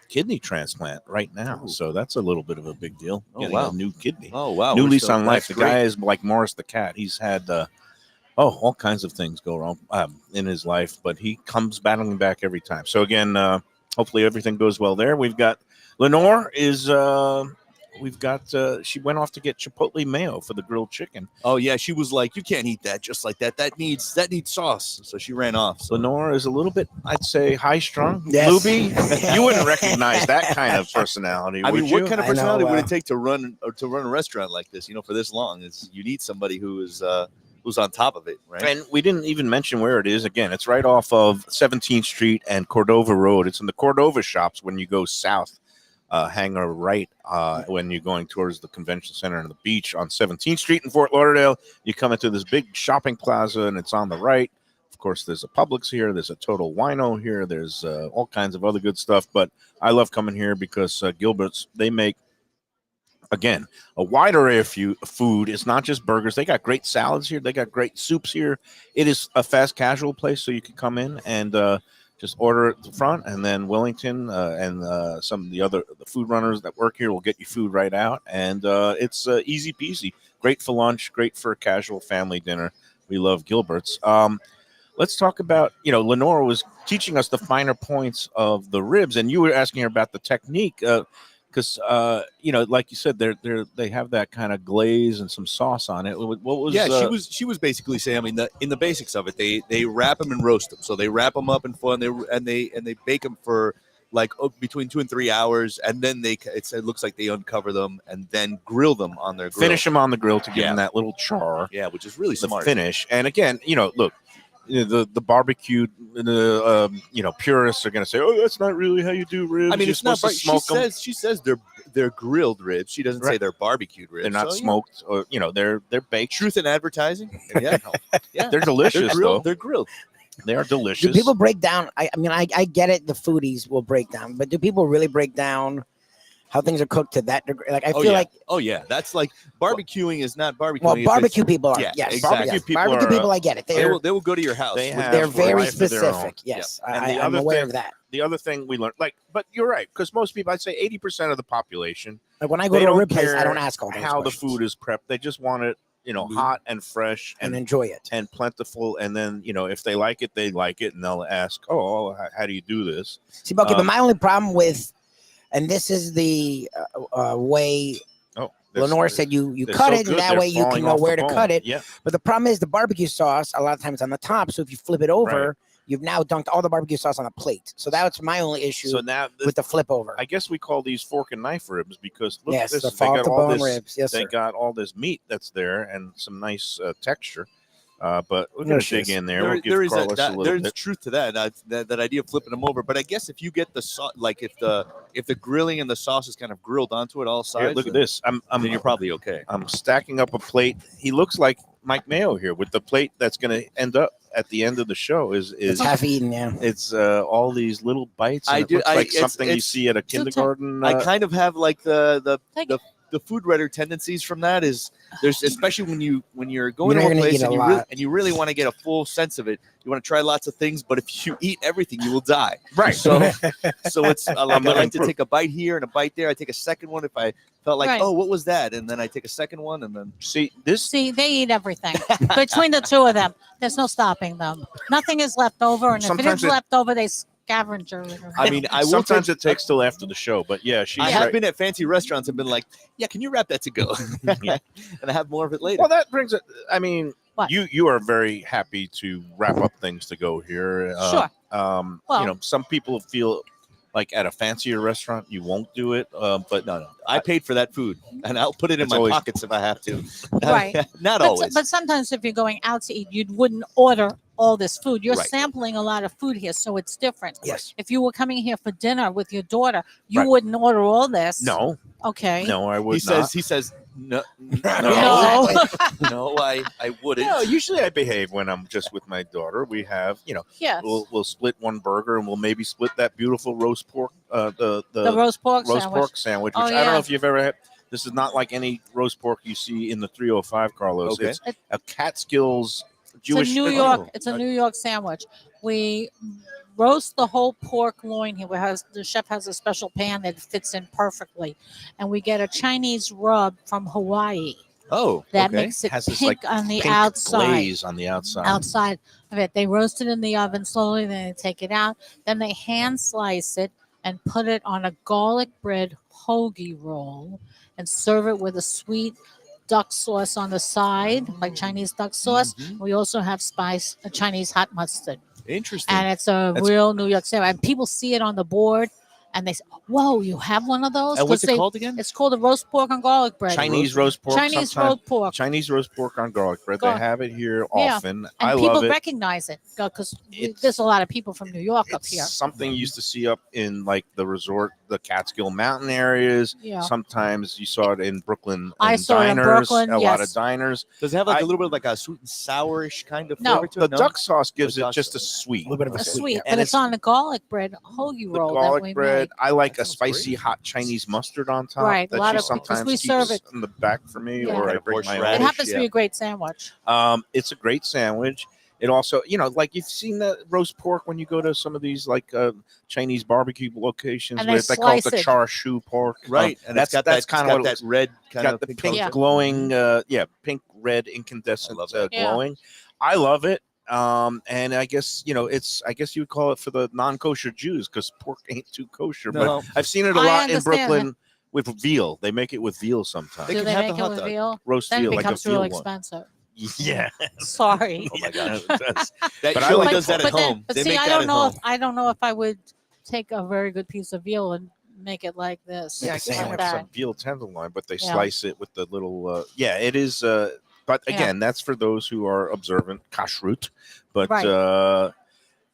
kidney transplant right now. So that's a little bit of a big deal. Getting a new kidney. Oh, wow. New lease on life. The great. guy is like Morris the cat. He's had all kinds of things go wrong in his life, but he comes battling back every time. So again, hopefully everything goes well there. We've got Lenore is she went off to get Chipotle mayo for the grilled chicken. Oh yeah, she was like, you can't eat that just like that. That needs sauce. So she ran off. So. Lenore is a little bit, I'd say, high strung. Yes. Lubie, you wouldn't recognize that kind of personality. I mean, would what you? kind of personality would it take to run a restaurant like this? For this long, you need somebody who is who's on top of it, right? And we didn't even mention where it is. Again, it's right off of 17th Street and Cordova Road. It's in the Cordova shops when you go south. Hang a right when you're going towards the convention center and the beach on 17th Street in Fort Lauderdale. You come into this big shopping plaza, and it's on the right. Of course, there's a Publix here. There's a Total Wino here. There's all kinds of other good stuff. But I love coming here because Gilbert's, they make, again, a wide array of food. It's not just burgers. They got great salads here. They got great soups here. It is a fast casual place, so you can come in and just order at the front, and then Wellington and some of the food runners that work here will get you food right out. And it's easy peasy. Great for lunch, great for a casual family dinner. We love Gilbert's. Let's talk about, Lenore was teaching us the finer points of the ribs, and you were asking her about the technique. Because like you said, they have that kind of glaze and some sauce on it. What was? Yeah, she was basically saying. I mean, in the basics of it, they wrap them and roast them. So they wrap them up in foil, and they bake them for like between 2 and 3 hours, and then it looks like they uncover them and then grill them on their grill. Finish them on the grill to give them that little char. Yeah, which is really smart. Finish. And again, look. The barbecued, purists are going to say, "Oh, that's not really how you do ribs." I mean, it's not. She says they're grilled ribs. She doesn't say they're barbecued ribs. They're not smoked, or they're baked. Truth in advertising. Yeah, they're delicious. They're grilled. They are delicious. Do people break down? I mean, I get it. The foodies will break down, but do people really break down how things are cooked to that degree? Like, I feel like, that's like barbecuing is not barbecuing. Well, barbecue people are. Yeah, yes, exactly. Barbecue people, I get it. They will go to your house. They're very specific. Yes, and I'm aware of that. The other thing we learned, but you're right, because most people, I'd say 80% of the population, like when I go to a rib place, I don't ask all those how questions. the food is prepped. They just want it, hot and fresh and enjoy it and plentiful. And then, if they like it, and they'll ask, "Oh, how do you do this?" See, Bucky, but my only problem with, and this is the way. Lenore said you cut it, and that way you can know where to cut it. Yeah. But the problem is the barbecue sauce a lot of times on the top. So if you flip it over, you've now dunked all the barbecue sauce on a plate. So that's my only issue with the flip over. I guess we call these fork and knife ribs because look at this. The fault to bone ribs. Yes, they sir. got all this meat that's there and some nice texture. But we're going to dig in there. There's truth to that. That idea of flipping them over. But I guess if you get the sauce, like if the grilling and the sauce is kind of grilled onto it all sides, here, look at this. Then you're probably okay. I'm stacking up a plate. He looks like Mike Mayo here with the plate that's going to end up at the end of the show. It's half eaten. Yeah, it's all these little bites. And it looks like something you see at a kindergarten. I kind of have like the the food writer tendencies from that is there's, especially when you're going You're to a gonna place eat a and lot. you really want to get a full sense of it. You want to try lots of things, but if you eat everything, you will die. Right. So it's I like living to proof. take a bite here and a bite there. I take a second one if I felt like, Right. oh, what was that? And then I take a second one, and then See, See, they eat everything. Between the two of them, there's no stopping them. Nothing is left over, and if it Sometimes is it- left over, they scavenger it. I mean, I will sometimes take, it takes till after the show, but yeah, she's I have right. been at fancy restaurants and been like, yeah, can you wrap that to go? Yeah. And I have more of it later. Well, that brings it. I mean, What? you are very happy to wrap up things to go here. Sure. Well, some people feel like at a fancier restaurant you won't do it, but No, I paid for that food, and I'll put it in It's my always- pockets if I have to. Right. Not But, always. but sometimes if you're going out to eat, you wouldn't order all this food. You're Right. sampling a lot of food here, so it's different. Yes. If you were coming here for dinner with your daughter, you Right. wouldn't order all this. no, Okay. no, I would he says no, No. no, I wouldn't. No, usually I behave when I'm just with my daughter. We have, Yes. we'll split one burger and we'll maybe split that beautiful roast pork, the the roast pork roast sandwich. pork sandwich, Oh, which I don't know yeah. if you've ever had. This is not like any roast pork you see in the 305, Carlos. Okay. It's a Catskills Jewish. It's a New York. It's a New York sandwich. We roast the whole pork loin here. The chef has a special pan that fits in perfectly, and we get a Chinese rub from Hawaii Oh, that okay. makes it Has this pink like on the pink outside. glaze on the outside. Outside of it, they roast it in the oven slowly. Then they take it out. Then they hand slice it and put it on a garlic bread hoagie roll and serve it with a sweet duck sauce on the side, like Chinese duck sauce. Mhm. We also have a Chinese hot mustard. Interesting. And it's a That's- real New York sandwich. And people see it on the board and they say, "Whoa, you have one of those?" And what's 'Cause it they- called again? It's called a roast pork and garlic bread. Chinese roast pork. Chinese sometimes. roast pork. Chinese roast pork on garlic bread. Gar- They have it here Yeah. often. And I people love it. recognize it because It's- there's a lot of people from New York up It's here. something you used to see up in like the resort, the Catskill Mountain areas. Yeah. Sometimes you saw it in Brooklyn. I in saw it in diners, Brooklyn, A lot of yes. diners. Does it have like I- a little bit of like a sweet and sourish kind of No. flavor to The it? No? duck sauce gives The it duck just a sauce. sweet. A little bit of A a sweet, And but it's it's- on the garlic bread hoagie The roll that garlic we bread. make. I like a sounds spicy great. hot Chinese mustard on top. Right, a That lot she of- because sometimes we keeps serve it- in the back for me, Yeah. or I Kind of bring my horseradish. It own. happens to yeah. be a great sandwich. It's a great sandwich. It also, like you've seen the roast pork when you go to some of these like Chinese barbecue locations And where they they call it the slice it. char siu pork. Right. And that's it's got kind of what that red kind got of the pink pink color. Yeah. glowing, pink red incandescent I love that. Yeah. glowing. I love it. And I guess I guess you would call it for the non-kosher Jews because pork ain't too kosher. No. But I've seen it a I lot in understand Brooklyn with veal. They make it with veal sometimes. They Do can they have make the it hot with dog. veal? Roast Then it veal, like a becomes veal really one. expensive. Yeah. Sorry. Oh my god. It does. That But I Shirley like does that at home. But They see, make I that don't at know home. if I would take a very good piece of veal and make it like this. Yeah, I Like guess sandwich. like that. some veal tenderloin, but they Yeah. slice it with the little. It is. But Yeah. again, that's for those who are observant kashrut. But Right.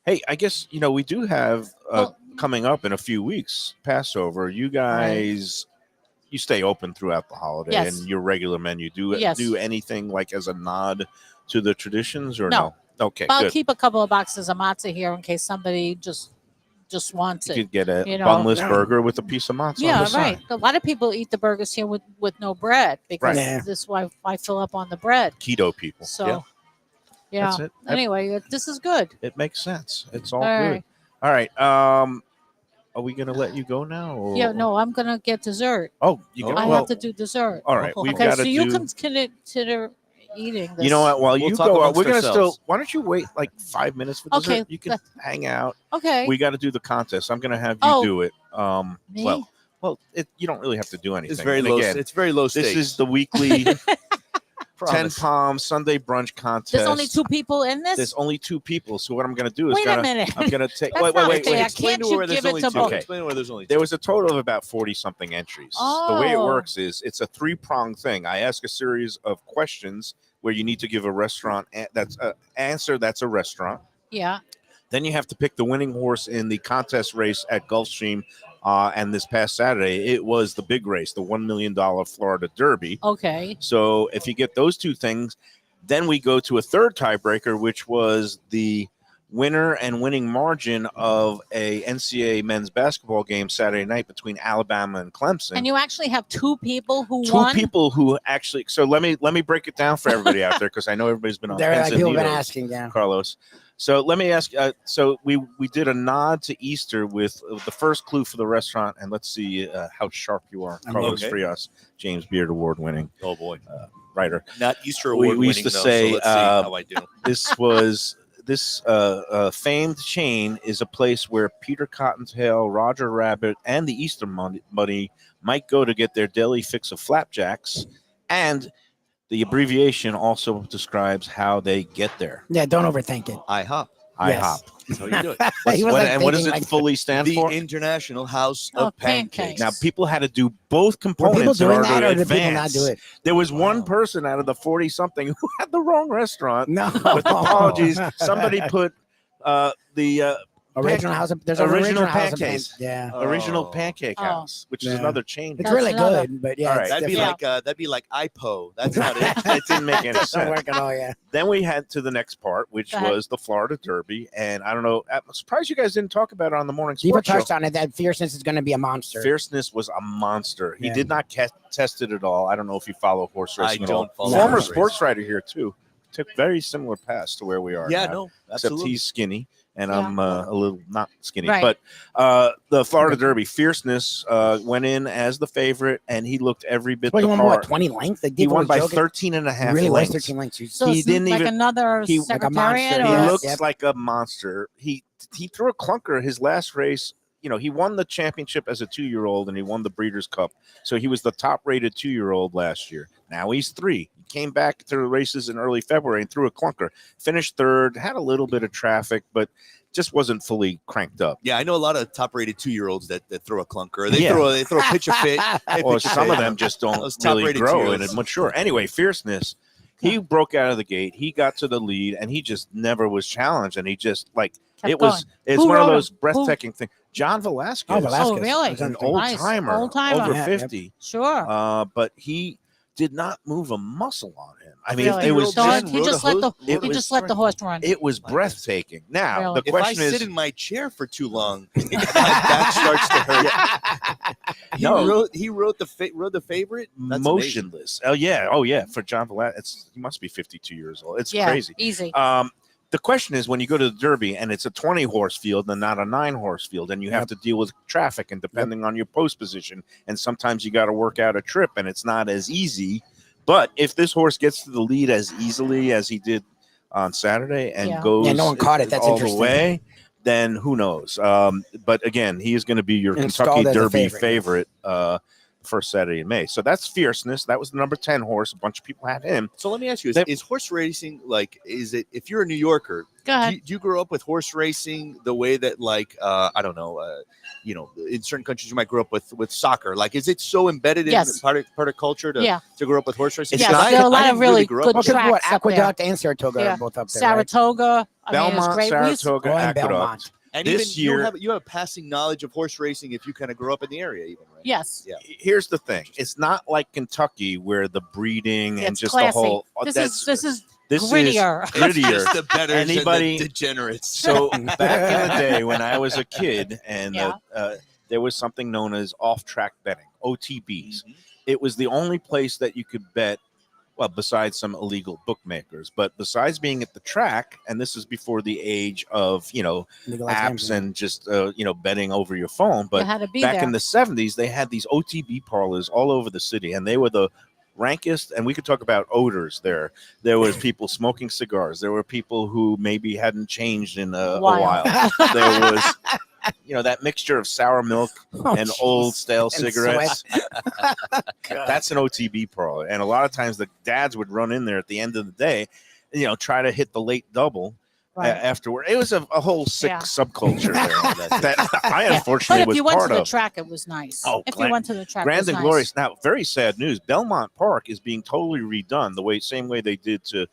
hey, I guess we do have Well- coming up in a few weeks Passover. You guys, you stay open throughout the holiday, Yes. and your regular menu. Yes. Do anything like as a nod to the traditions or No. no? Okay, I'll good. keep a couple of boxes of matzah here in case somebody just wants You it. could get a you know. bunless Yeah. burger with a piece of matzah on Yeah, the side. right. A lot of people eat the burgers here with no bread because Right. Yeah. this is why I fill up on the bread. Keto people. So, yeah. That's it. Anyway, this is good. It makes sense. It's all All good. right. All right. Are we gonna let you go now? Or? Yeah, no, I'm gonna get dessert. Oh, you got. I Well, have to do dessert. all right. We've Okay, got so to you do. consider eating this. You know what? While We'll you talk go, amongst we're gonna ourselves. still. Why don't you wait like 5 minutes for dessert? Okay, You can hang out. Okay. We got to do the contest. I'm gonna have you Oh. do it. Me? Well, you don't really have to do anything. It's very And low. Again, It's very low this stakes. is the weekly 10 Promise. Palm Sunday brunch contest. There's only 2 people in this. There's only 2 people. So what I'm gonna do is Wait a minute. I'm gonna take. That's wait, not wait, fair. wait. Explain Can't to you where there's give it only to two. both? Okay. Explain where there's only There two. was a total of about 40 something entries. The way it Oh. works is it's a 3-pronged thing. I ask a series of questions where you need to give a restaurant that's an answer that's a restaurant. Yeah. Then you have to pick the winning horse in the contest race at Gulfstream. And this past Saturday, it was the big race, the $1 million Florida Derby. Okay. So if you get those 2 things, then we go to a third tiebreaker, which was the winner and winning margin of a NCAA men's basketball game Saturday night between Alabama and Clemson. And you actually have two people who Two won. people who actually. So let me break it down for everybody out there because I know everybody's been on There, pins and people have been needles, asking, yeah. Carlos. So let me ask. So we did a nod to Easter with the first clue for the restaurant, and let's see how sharp you are, Carlos Frias, James Beard Award winning. Oh boy, writer. Not Easter Award We used to winning, say so let's see how I do. This famed chain is a place where Peter Cottontail, Roger Rabbit, and the Easter Bunny might go to get their daily fix of flapjacks, and the abbreviation also describes how they get there. Yeah, don't overthink it. IHOP. IHOP. That's how you do it. He was like And what does thinking it like- fully stand The for? International House Oh, of Pancakes. Now, people had to do both Were people components in doing order that, to or did people not advance. do it? There was one person out of the 40-something who had the wrong restaurant. No. With apologies, somebody put the Original house. There's original an original house of pancakes. yeah. original Oh. pancake house, which is Yeah. another chain. It's That's really another- good, but yeah, All it's right. That'd be like IPO. That's not it. It didn't make any Doesn't sense. work at all. Yeah. Then we had to the next part, which Go ahead. was the Florida Derby, and I don't know. I'm surprised you guys didn't talk about it on the morning People sports show. touched on it. That fierceness is going to be a monster. Fierceness was a monster. He Yeah. did not test it at all. I don't know if you follow horse I racing at all. don't follow Former horse sports writer here too. Took very similar paths to where we are. Yeah, now, no, except absolutely. he's skinny and Yeah. I'm a little not skinny. Right. But the Florida Derby, Fierceness went in as the favorite, and he looked every bit Well, he the won part. what, 20 lengths? Like, He people won were by joking. 13 and a half It really was lengths. 13 lengths. So He it's didn't like even- another he- Like a secretariat. monster, He Yes, looks yep. like a monster. He threw a clunker his last race. You know, he won the championship as a 2-year-old, and he won the Breeders' Cup. So he was the top-rated 2-year-old last year. Now he's 3. He came back to the races in early February and threw a clunker. Finished 3rd, had a little bit of traffic, but just wasn't fully cranked up. Yeah, I know a lot of top-rated 2-year-olds that throw a clunker. They Yeah. throw a pitch a fit. They Or pitch a some fit. of them just don't Those really top-rated grow 2-year-olds. and mature. Anyway, Fierceness, he broke out of the gate. He got to the lead, and he just never was challenged. And he just Kept it's going. Who one of wrote those him? breathing things. John Velasquez, Oh, Velasquez. Oh, really? is an Nice. old timer, Old-timer. over Yeah, 50. Sure. But he did not move a muscle on him. I mean, Really? it was So just, he just let the it he was- just let the horse run. it was breathtaking. Now Really? the If I question sit is, in my chair for too long, my back starts to hurt. No. He wrote the favorite. That's amazing. motionless. Oh yeah. For John Velasquez, he must be 52 years old. It's yeah, crazy. easy. The question is when you go to the Derby and it's a 20-horse field and not a 9-horse field, and you have to deal with traffic and depending on your post position, and sometimes you got to work out a trip and it's not as easy. But if this horse gets to the lead as easily as he did on Saturday and Yeah. goes Yeah, no one caught it. That's all the interesting. way, then who knows? But again, he is going to be your Installed Kentucky as a Derby favorite. first Saturday in May. So that's Fierceness. That was the number 10 horse. A bunch of people had him. So let me ask you: That- is horse racing like? Is it if you're a New Yorker? Go ahead. Do you grow up with horse racing the way that like I don't know, in certain countries you might grow up with soccer? Like, is it so embedded in Yes. part of culture to Yeah. grow up with horse racing? Yes, Because there are a I lot of didn't really grow up good with Well, it. because what, tracks up there. Aqueduct and Saratoga Yeah. are both up there, right? Saratoga. I mean, it was Belmont, great. We used- Saratoga, Oh, and Aqueduct. Belmont. And This even year- you have a passing knowledge of horse racing if you kind of grow up in the area, even right? Yes. Yeah. Here's the thing. It's not like Kentucky where the breeding and It's just classy. the whole This that's is this grittier. is grittier. Just the better Anybody- and the degenerates. So back in the day when I was a kid and Yeah. there was something known as off-track betting, OTBs. Mhm. It was the only place that you could bet, well, besides some illegal bookmakers, but besides being at the track, and this is before the age of, Legalized apps gambling. and just, betting over your phone. You But had to be back there. in the 70s, they had these OTB parlors all over the city, and they were the rankest. And we could talk about odors there. There was people smoking cigars. There were people who maybe hadn't changed in a while. There was, that mixture of sour milk Oh, and jeez. old stale And cigarettes. God. That's an OTB parlor. And a lot of times the dads would run in there at the end of the day, try to hit the late double. Right. Afterward, it was a whole sick Yeah. subculture there that I Yeah. unfortunately But if was you went part to the of. track, it was nice. Oh, if you went to the track, it Grand was and nice. glorious. Now, very sad news. Belmont Park is being totally redone same way they did to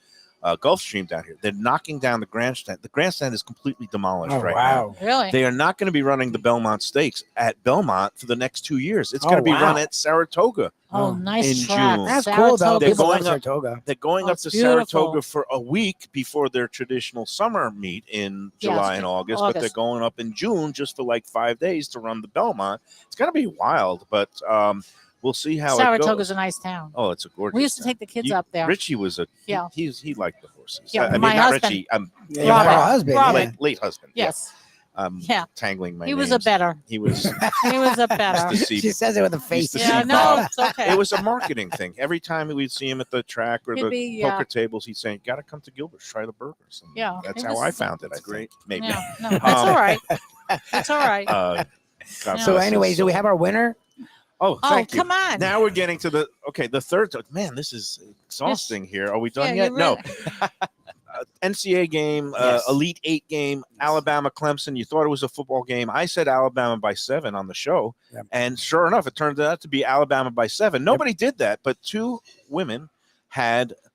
Gulfstream down here. They're knocking down the grandstand. The grandstand is completely demolished right now. Really? They are not going to be running the Belmont Stakes at Belmont for the next 2 years. It's going to be run at Saratoga. Oh, nice in track. June. That's cool, though. They're People love going up- Saratoga. They're going up it's to beautiful. Saratoga for a week before their traditional summer meet in July and August, but they're going up in June just for like 5 days to run the Belmont. It's going to be wild, but we'll see how Saratoga's it goes. a nice town. Oh, it's a gorgeous We used to town. take the kids up there. Richie was he liked the horses. Yeah, I mean, my not husband. Richie. Yeah, Robert. her husband. Robert. Late husband. Yes. Yeah. Tangling my He was names. a better. He was. He was a better. She says it with a face. Yeah, no, it's okay. It was a marketing thing. Every time we'd see him at the track or He'd the be, poker tables, he'd say, "Got to come to Gilbert, try the burgers." And Yeah, that's it how was- I found it. I great. think. Maybe. Yeah, no, that's all right. That's all right. God Yeah. So, bless anyways, his do we soul. have our winner? Oh, Oh, thank you. come on. Now we're getting to the third. Man, this is exhausting here. Are we done Yeah, yet? you No. really- NCAA game, Yes. Elite Eight game, Alabama Clemson. You thought it was a football game. I said Alabama by 7 on the show, Yep. and sure enough, it turned out to be Alabama by 7. Nobody did that, but two women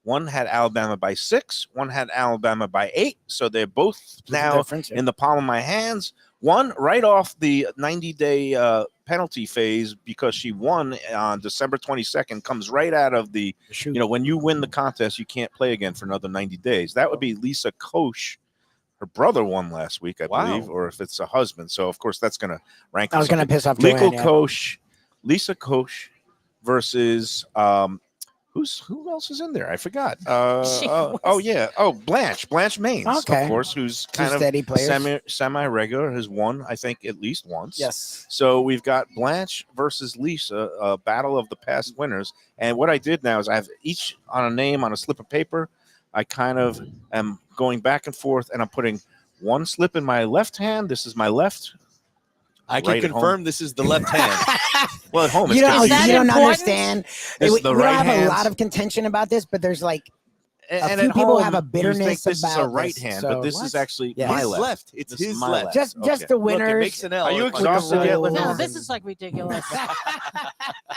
one had Alabama by 6, one had Alabama by 8. So they're both now in the palm of my hands. One right off the 90-day penalty phase because she won on December 22nd, comes right out of the, when you win the contest, you can't play again for another 90 days. That would be Lisa Koch. Her brother won last week, I believe, or if it's a husband. So, of course, that's going to rank. I was going to piss off Lisa Koch versus who else is in there? I forgot. Blanche Maines, Okay. of course, who's Two kind steady of players. semi-regular, has won, I think, at least once. Yes. So we've got Blanche versus Lisa, a battle of the past winners. And what I did now is I have each on a name on a slip of paper. I kind of am going back and forth, and I'm putting one slip in my left hand. This is my left. I can confirm this is the left hand. Well, at home, You don't, confusing. you don't important? understand. This We is the don't right have a hand. lot of contention about this, but there's like And few at people home, have a you think bitterness this is a about right this, hand, so but this what? is actually Yeah. my His left. left. It's This is his my left. left. just Okay. the Look, winners. it makes an L. Are you With the exhausted yet, rules. No, Linda? this is like ridiculous.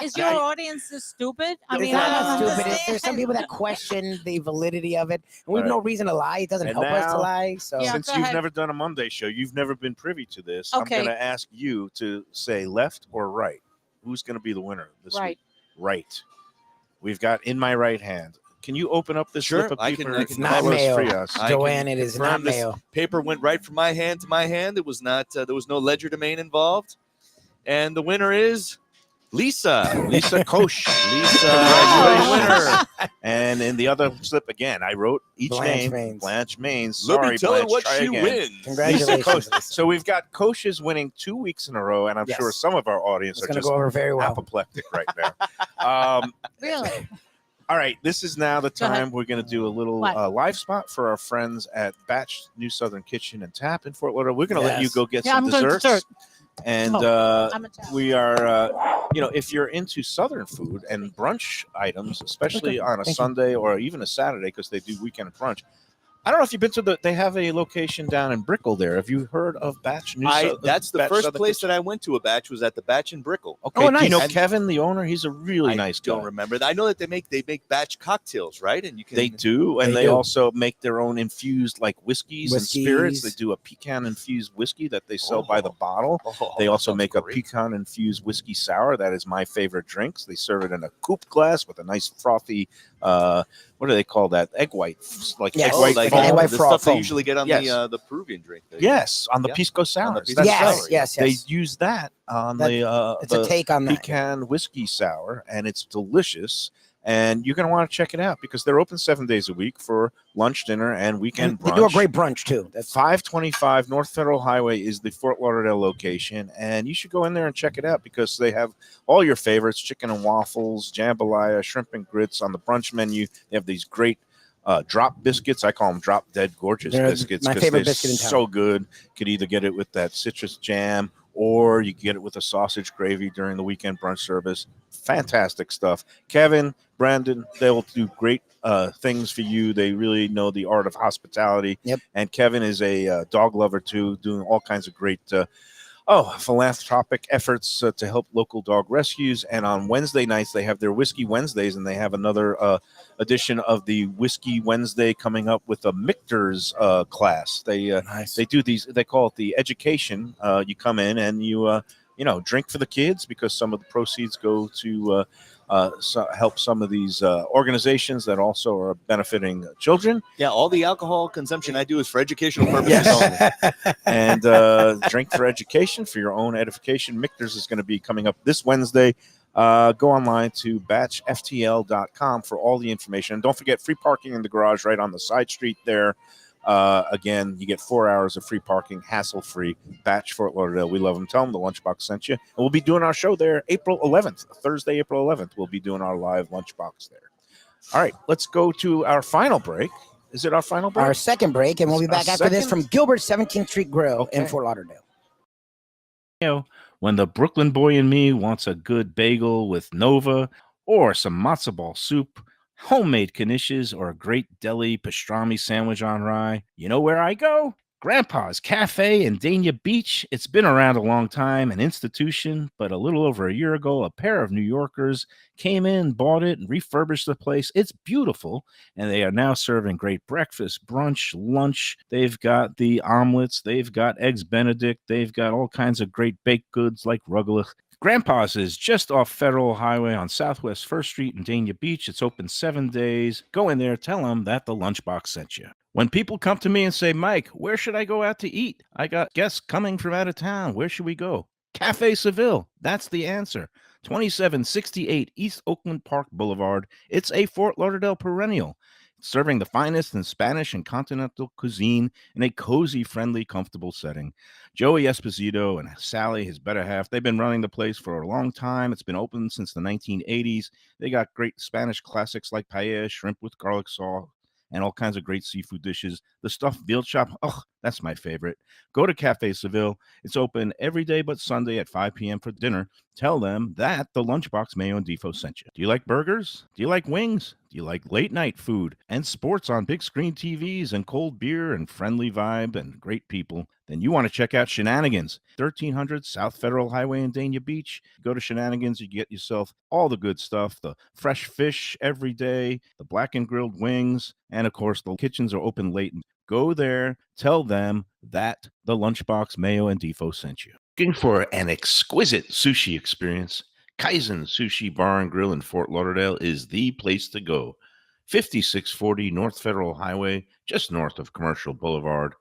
Is your audience this stupid? I It's mean, not I don't stupid. understand. There's some people that question the validity of it, and we have All no reason to lie. It doesn't And help us to now- lie. So Yeah. Since go you've ahead. never done a Monday show, you've never been privy to this. Okay. I'm going to ask you to say left or right. Who's going to be the winner this Right. week? Right. We've got in my right hand. Can you open up this Sure, slip of I paper? can- it's not Carlos Mayo. Frias? I Joanne, can it is confirm not this Mayo. Paper went right from my hand to my hand. It was not. There was no ledger domain involved, and the winner is Lisa. Lisa Koch. Lisa, Oh. winner. And in the other slip again, I wrote each Blanche name. Maines. Blanche Maines. Let Sorry, me tell her Blanche, what try she again. wins. Lisa Congratulations. Koch. So we've got Koch's winning 2 weeks in a row, and I'm Yes. sure some of our audience It's are going to just go over very well. apoplectic right now. Really? All right, this is now the Go ahead. time we're going to do a little What? live spot for our friends at Batch New Southern Kitchen and Tap in Fort Lauderdale. We're going to let you Yes. go get Yeah, some I'm going to desserts. dessert. And I'm Italian. we are, if you're into Southern food and brunch items, especially on a Thank you. Sunday or even a Saturday, because they do weekend brunch. I don't know if you've been to they have a location down in Brickell there. Have you heard of Batch New Southern? That's the Batch first Southern place Kitchen? that I went to a batch was at the Batch in Brickell. Okay, Oh, do you nice. know Kevin, the owner? He's a really nice guy. I don't remember. I know that they make batch cocktails, right? And you can. They do, and They they do. also make their own infused like whiskeys and spirits. They Whiskeys. do a pecan infused whiskey that they sell by the bottle. Oh, They that also sounds make a great. pecan infused whiskey sour. That is my favorite drinks. They serve it in a coupe glass with a nice frothy. What do they call that? Egg white, like Yes. egg Oh, white like foam. egg white the froth stuff they foam. usually get on Yes. the Peruvian drink. There. Yes, on the Yeah. pisco sours. pisco That's Yes, right. yes, They yes. use that on That- the It's a take on that. pecan whiskey sour, and it's delicious. And you're going to want to check it out because they're open 7 days a week for lunch, dinner, and weekend And brunch. they do a great brunch too. That's 525 North Federal Highway is the Fort Lauderdale location, and you should go in there and check it out because they have all your favorites: chicken and waffles, jambalaya, shrimp and grits on the brunch menu. They have these great drop biscuits. I call them drop dead gorgeous They're biscuits my 'cause favorite they're biscuit in town. so good. Could either get it with that citrus jam or you can get it with a sausage gravy during the weekend brunch service. Fantastic stuff. Kevin, Brandon, they'll do great things for you. They really know the art of hospitality. Yep. And Kevin is a dog lover too, doing all kinds of great philanthropic efforts to help local dog rescues. And on Wednesday nights, they have their Whiskey Wednesdays, and they have another edition of the Whiskey Wednesday coming up with a Michter's class. They do these. They call it the education. You come in and you drink for the kids, because some of the proceeds go to help some of these organizations that also are benefiting children. Yeah, all the alcohol consumption I do is for educational purposes only. And drink for education, for your own edification. Michter's is going to be coming up this Wednesday. Go online to batchftl.com for all the information. And don't forget, free parking in the garage right on the side street there. Again, you get 4 hours of free parking, hassle-free. Batch, Fort Lauderdale. We love them. Tell them the Lunchbox sent you. And we'll be doing our show there April 11th, Thursday, April 11th. We'll be doing our live Lunchbox there. All right, let's go to our final break. Is it our final break? Our second break, and we'll be back after this from Gilbert 17th Street Grill in Fort Lauderdale. When the Brooklyn boy in me wants a good bagel with Nova or some matzo ball soup, homemade knishes, or a great deli pastrami sandwich on rye, you know where I go? Grandpa's Cafe in Dania Beach. It's been around a long time, an institution, but a little over a year ago, a pair of New Yorkers came in, bought it, and refurbished the place. It's beautiful, and they are now serving great breakfast, brunch, lunch. They've got the omelets. They've got eggs Benedict. They've got all kinds of great baked goods like rugelach. Grandpa's is just off Federal Highway on Southwest 1st Street in Dania Beach. It's open 7 days. Go in there, tell them that the Lunchbox sent you. When people come to me and say, Mike, where should I go out to eat? I got guests coming from out of town. Where should we go? Cafe Seville. That's the answer. 2768 East Oakland Park Boulevard. It's a Fort Lauderdale perennial. Serving the finest in Spanish and continental cuisine in a cozy, friendly, comfortable setting. Joey Esposito and Sally, his better half, they've been running the place for a long time. It's been open since the 1980s. They got great Spanish classics like paella, shrimp with garlic sauce, and all kinds of great seafood dishes. The stuffed veal chop, that's my favorite. Go to Cafe Seville. It's open every day but Sunday at 5 p.m. for dinner. Tell them that the Lunchbox Mayo and Defo sent you. Do you like burgers? Do you like wings? Do you like late night food and sports on big screen TVs and cold beer and friendly vibe and great people? Then you want to check out Shenanigans, 1300 South Federal Highway in Dania Beach. Go to Shenanigans, you get yourself all the good stuff, the fresh fish every day, the blackened grilled wings, and of course the kitchens are open late. Go there, tell them that the Lunchbox Mayo and Defo sent you. Looking for an exquisite sushi experience? Kaizen Sushi Bar and Grill in Fort Lauderdale is the place to go. 5640 North Federal Highway, just north of Commercial Boulevard.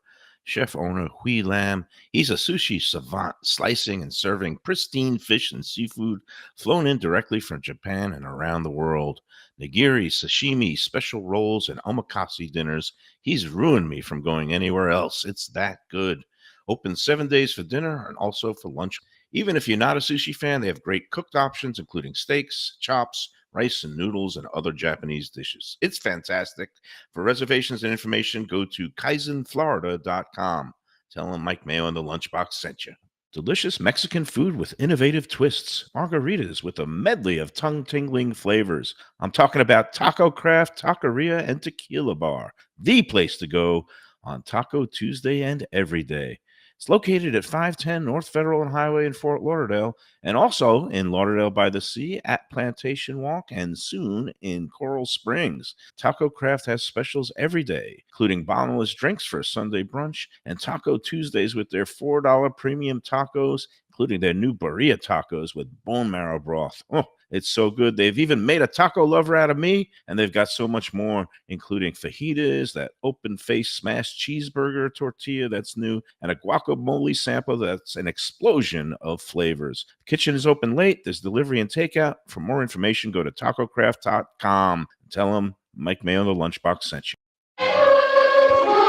Chef owner Hui Lam, he's a sushi savant, slicing and serving pristine fish and seafood flown in directly from Japan and around the world. Nigiri, sashimi, special rolls, and omakase dinners. He's ruined me from going anywhere else. It's that good. Open 7 days for dinner and also for lunch. Even if you're not a sushi fan, they have great cooked options, including steaks, chops, rice and noodles, and other Japanese dishes. It's fantastic. For reservations and information, go to kaizenflorida.com. Tell them Mike Mayo and the Lunchbox sent you. Delicious Mexican food with innovative twists. Margaritas with a medley of tongue-tingling flavors. I'm talking about Taco Craft, Taqueria, and Tequila Bar. The place to go on Taco Tuesday and every day. It's located at 510 North Federal and Highway in Fort Lauderdale, and also in Lauderdale by the Sea at Plantation Walk, and soon in Coral Springs. Taco Craft has specials every day, including bottomless drinks for a Sunday brunch, and Taco Tuesdays with their $4 premium tacos, including their new burrito tacos with bone marrow broth. Oh, it's so good. They've even made a taco lover out of me, and they've got so much more, including fajitas, that open-faced smashed cheeseburger tortilla that's new, and a guacamole sample that's an explosion of flavors. The kitchen is open late. There's delivery and takeout. For more information, go to tacocraft.com. Tell them Mike Mayo the Lunchbox sent you.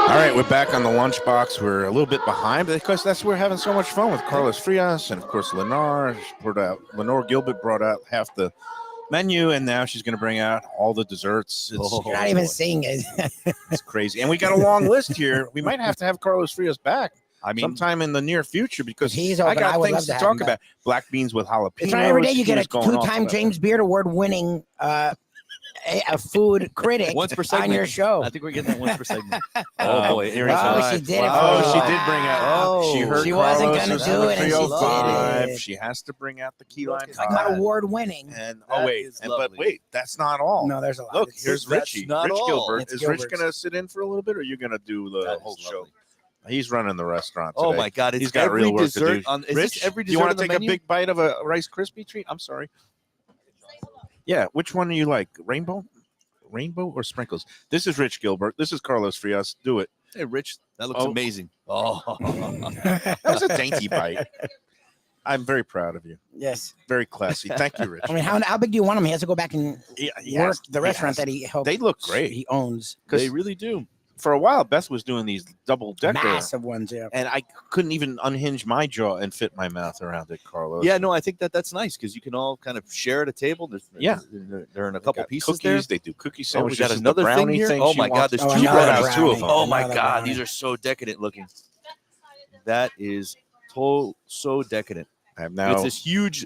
All right, we're back on the Lunchbox. We're a little bit behind because we're having so much fun with Carlos Frias and, of course, Lenore Gilbert brought out half the menu, and now she's going to bring out all the desserts. You're not even seeing it. It's crazy. And we got a long list here. We might have to have Carlos Frias back sometime in the near future because I got things to talk about. Black beans with jalapenos. It's not every day you get a two-time James Beard Award-winning a food critic Once per on segment. your show. I think we're getting that once per segment. Oh boy, here he Oh, comes. she did it. Oh, for she you. did bring out. Oh. She heard She wasn't Carlos gonna was do in the it, and she 305. did it. She has to bring out the key lime Look I at got pie. award-winning. And That wait, is but lovely. wait, that's not all. No, there's a lot. Look, It's- here's that's Richie. not Rich all. Gilbert. It's Is Rich Gilbert's. gonna sit in for a little bit, or are you gonna do the That whole is show? lovely. He's running the restaurant today. Oh my God! He's It's got every real work dessert to do. on. Is Rich, this every do you dessert want on to the take menu? a big bite of a Rice Krispie treat? I'm sorry. Yeah, which one do you like? Rainbow or sprinkles? This is Rich Gilbert. This is Carlos Frias. Do it. Hey, Rich, that looks Oh. amazing. Oh, That was a dainty bite. I'm very proud of you. Yes. Very classy. Thank you, Rich. I mean, how big do you want him? He has to go back and work the restaurant that he helped. They look great. He owns they really do. For a while, Beth was doing these double decker, massive ones. Yeah. and I couldn't even unhinge my jaw and fit my mouth around it, Carlos. Yeah, no, I think that's nice because you can all kind of share at a table. Yeah. They're in a They couple got pieces cookies. there. They do cookie Oh, we sandwiches. got the another thing brownie here. thing Oh she my God, wants. there's Oh, two another brownies. Out two of them. Oh my Another God, brownie. these are so decadent looking. That is so decadent. I have now. It's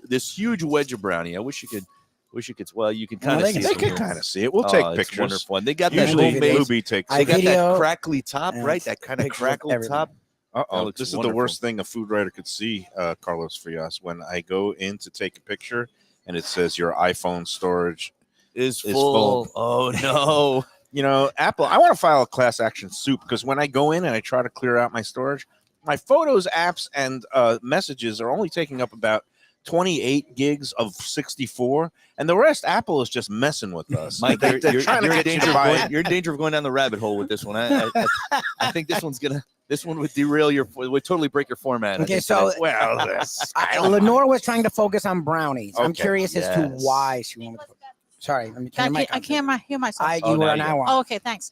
this huge wedge of brownie. I wish you could. Well, you can kind Well, of they see. can it They from can here. kind of see it. We'll Oh, take it's pictures. wonderful. And they got that Usually, homemade. Lubie takes. I They got video that crackly top, and right? That kind of pictures of crackle everything. top. Uh-oh. looks This is the wonderful. worst thing a food writer could see, Carlos Frias, when I go in to take a picture and it says your iPhone storage. Is full. full. Oh no. You know, Apple, I want to file a class action suit because when I go in and I try to clear out my storage, my photos, apps, and messages are only taking up about 28 gigs of 64, and the rest Apple is just messing with us. Mike, They're trying to in get you danger to of buy going, you're in danger of going down the rabbit hole with this one. I think this one would derail would totally break your format. I Okay, think so that- well, Lenore was trying to focus on brownies. I'm Okay. curious as to Yes. why she wanted to. Sorry, let me turn the mic I on. can't hear myself. You Oh, now were you now got- on. Oh, okay, thanks.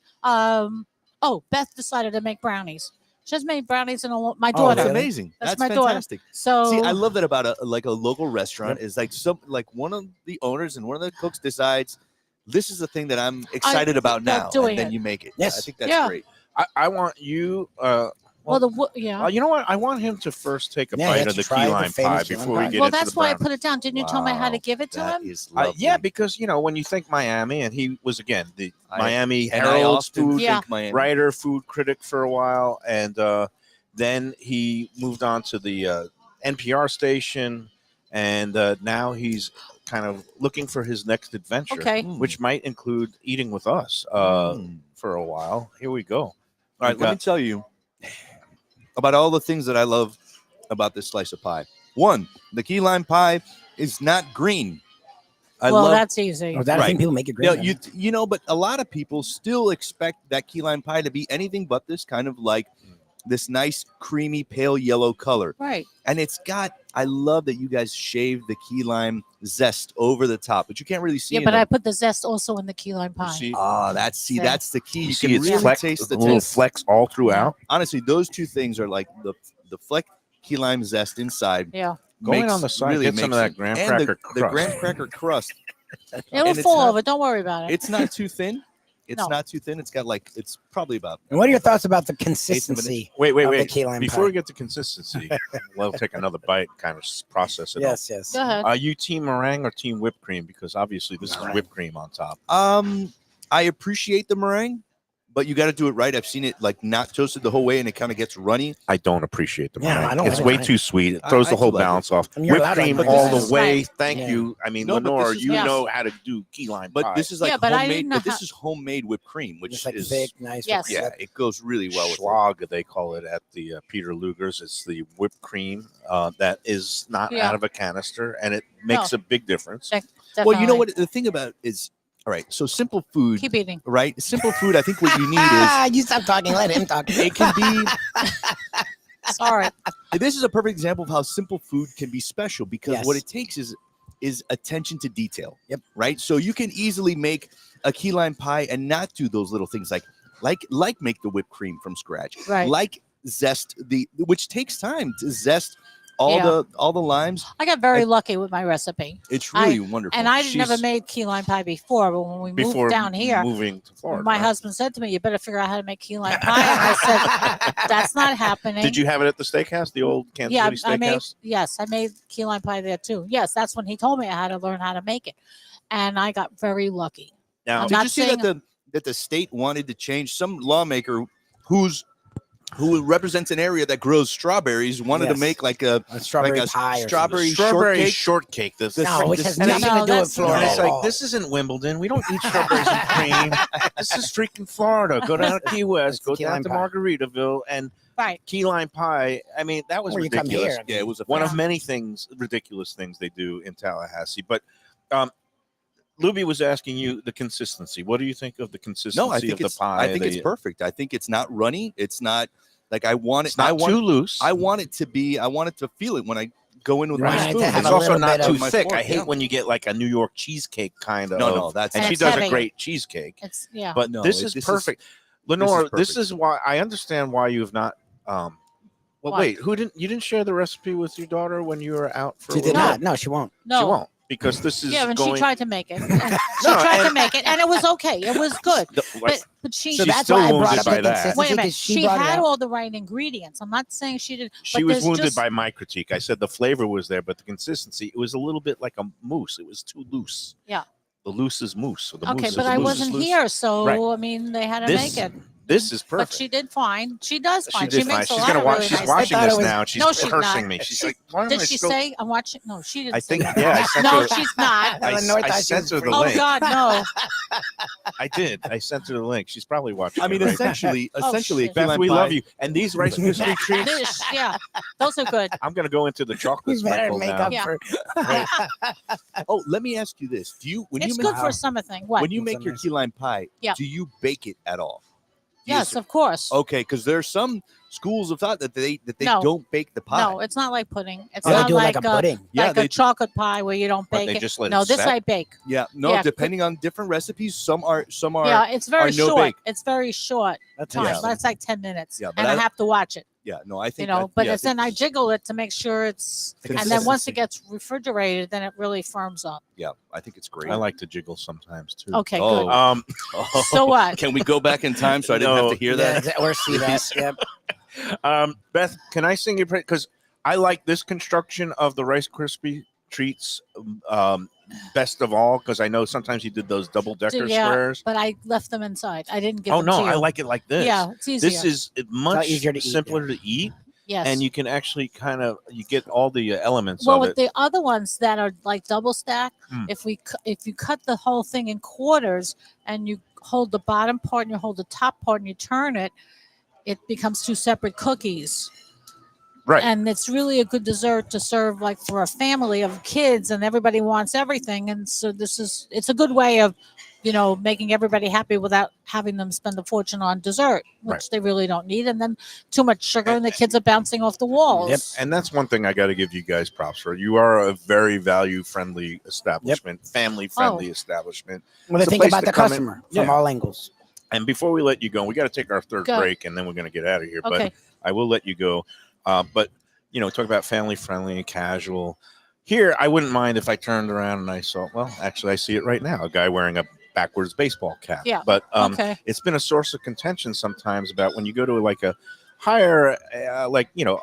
Beth decided to make brownies. She has made brownies my Oh, that's daughter. really? amazing. That's That's my daughter. fantastic. So See, I love that about a local restaurant is like one of the owners and one of the cooks decides this is the thing that I'm excited about about now, doing and then it. you make it. Yes. I think that's Yeah. great. I want you. yeah. You know what? I want him to first take a Yeah, you bite have of to the try key the lime famous pie key lime before we pie. get Well, into that's the why I brownie. put it down. Didn't you tell me how to Wow, give it to that him? is lovely. Yeah, because when you think Miami, and he was again the I- Miami and I Herald's often food Yeah. think Miami. writer, food critic for a while, and then he moved on to the NPR station, and now he's kind of looking for his next adventure, Okay. Mm. which might include eating with us Mm. for a while. Here we go. All right, We let got- me tell you about all the things that I love about this slice of pie. One, the key lime pie is not green. I Well, love that's easy. Oh, that I Right. think people make it great. you know, but a lot of people still expect that key lime pie to be anything but this kind of like this nice creamy pale yellow color. Right. And I love that you guys shaved the key lime zest over the top, but you can't really see Yeah, it. but I put the zest also in the key lime pie. See, that's See? that's the key. you You see can it's really fleck, taste the little taste. flecks all throughout. Honestly, those two things are like the fleck key lime zest inside. Yeah. Going makes- on the side, really get some of makes that graham and cracker the crust. graham cracker crust. It And will it's fall not- over. Don't worry about it. It's not too thin. It's No. not too thin. It's got it's probably about And what are your thoughts about the consistency? Wait, of the wait. key lime Before pie? we get to consistency, we'll take another bite, kind of process it. Yes, yes. Go ahead. Are you team meringue or team whipped cream? Because obviously this is whipped cream on top. I appreciate the meringue, but you got to do it right. I've seen it not toasted the whole way, and it kind of gets runny. I don't appreciate the Yeah, meringue. I don't It's like way meringue. too sweet. It throws I the whole do like it. balance off. I mean, you're Whipped allowed to cream like all this. the way. Right. Thank Yeah. you. I mean, No, but Lenore, this is you nice. know how to do key lime But pie. this is like Yeah, but I homemade. didn't know But this how- is homemade whipped cream, which Just like is thick, nice. Yes. yeah, it goes really well with it. Schlag, they call it at the Peter Luger's. It's the whipped cream that is not Yeah. out of a canister, and it makes a big difference. Well, you know Definitely. what the thing about is all right. So simple food, Keep eating. right? Simple food. I think what you need Ah, you stop talking. Let him talk. is it can be. Sorry. This is a perfect example of how simple food can be special because Yes. what it takes is attention to detail. Yep. Right. So you can easily make a key lime pie and not do those little things like make the whipped cream from scratch, Right. like zest which takes time to zest all the limes. I got very lucky with my recipe. It's really wonderful. And I never She's- made key lime pie before, but when we Before moved down here, moving to Florida, my right? husband said to me, "You better figure out how to make key lime pie." And I said, "That's not happening." Did you have it at the steakhouse, the old Kansas Yeah, City I made. Steakhouse? Yes, I made key lime pie there too. Yes, that's when he told me I had to learn how to make it, and I got very lucky. Now, I'm did not you see saying- that the state wanted to change some lawmaker who represents an area that grows strawberries wanted to Yes. make like a strawberry like a pie or strawberry strawberry shortcake. shortcake. No, which has nothing No, to do with that's- Florida. And it's at like, all. this isn't Wimbledon. We don't eat strawberries and cream. This is freaking Florida. Go down to Key West. It's Go key down lime to pie. Margaritaville and Right. key lime pie. I mean, that was Or you come ridiculous. here. Yeah, it was a One Yeah. of many ridiculous things they do in Tallahassee. But Lubie was asking you the consistency. What do you think of the consistency No, I think of the it's pie? I think it's perfect. I think it's not runny. It's not like I want it. It's not too loose. I want it to be. I want it to feel it when I go in with Right. my To spoon. have It's a also little not bit too of my thick. fork, I hate yeah. when you get like a New York cheesecake kind of. No, that's and And she it's does a heavy. great cheesecake. It's yeah. But No, this it- is this is- perfect. Lenore, this perfect. is why I understand why you've not. Well, What? wait. You didn't share the recipe with your daughter when you were out for? She a did little not. bit? No, she won't. no. She won't because this is Yeah, and going. she tried to make it. And she No, tried to and- make it, and it was okay. It was good. Like, But she. So She's that's still why I brought wounded up by the that. consistency. Wait a minute. 'cause She brought it had up. all the right ingredients. I'm not saying she didn't. she but was there's wounded just- by my critique. I said the flavor was there, but the consistency, it was a little bit like a mousse. It was too loose. Yeah. The loose is mousse. So the Okay, mousse but is I loose. wasn't Loose. here, so Right. I mean, they had to This, make it. this is But perfect. she did fine. She does She fine. did She fine. makes a She's lot gonna of watch. really She's nice watching I thought this it was- now. And she's No, she's cursing not. me. She's She- like, "Why am Did I she still-" say I'm watching? No, she didn't. I say think. that. Yeah, I sent No, her. she's not. Lenore thought I she sent was her the free. Oh link. God, no. I did. I sent her the link. She's probably watching. I mean, it right essentially, Oh, a shit. Beth, key lime we pie. love you. And these Rice Krispie treats, This, yeah, those are good. I'm going to go into the chocolate You better sprinkle make now. up Yeah. for. Oh, let me ask you this: Do you when It's you good make, for a summer thing. What? when you It's make your nice. key lime pie? Yeah. Do you bake it at all? Do you Yes, of course. Okay, because there's some schools of thought that they No. don't bake the pie. No, it's not like pudding. It's Oh, they not do it like like a pudding. Yeah, like they a chocolate pie where you don't But bake they it. just let No, it this set? I bake. Yeah, no. Yeah, Depending on different recipes, some are Yeah, it's very no short. bake. It's very short That's time. Yeah. interesting. That's like 10 minutes. Yeah, but and I I- have to watch it. Yeah, no, I think You know, that- but yeah, it's then I jiggle it to make sure it's, The and then once it consistency. gets refrigerated, then it really firms up. Yeah, I think it's great. I like to jiggle sometimes too. Okay, Oh. Um, Oh, So what? Can we go back in time so I didn't No. have to hear that? Yeah, or see that. Yep. Beth, can I sing your praise? Because I like this construction of the Rice Krispie treats best of all. Because I know sometimes you did those double decker Yeah, squares. but I left them inside. I didn't give Oh them no, to you. I like it like this. Yeah, it's easier. This is much easier to eat, simpler to eat, yes. and you can actually you get all the elements well, of with it. the other ones that are like double stack, Mm. if you cut the whole thing in quarters and you hold the bottom part and you hold the top part and you turn it, it becomes two separate cookies. Right. And it's really a good dessert to serve like for a family of kids and everybody wants everything. And so it's a good way of, making everybody happy without having them spend a fortune on dessert, which Right. they really don't need. And then too much sugar and the kids are bouncing off the walls. Yep. And that's one thing I got to give you guys props for. You are a very value-friendly establishment, family-friendly establishment. Well, they It's a think place about to the come in. customer from Yeah. all angles. And before we let you go, we got to take our third Go. break, and then we're going to get out of here. Okay. But I will let you go. But talk about family-friendly and casual. Here, I wouldn't mind if I turned around and I saw. Well, actually, I see it right now. A guy wearing a backwards baseball cap. Yeah. But Okay. it's been a source of contention sometimes about when you go to like a higher,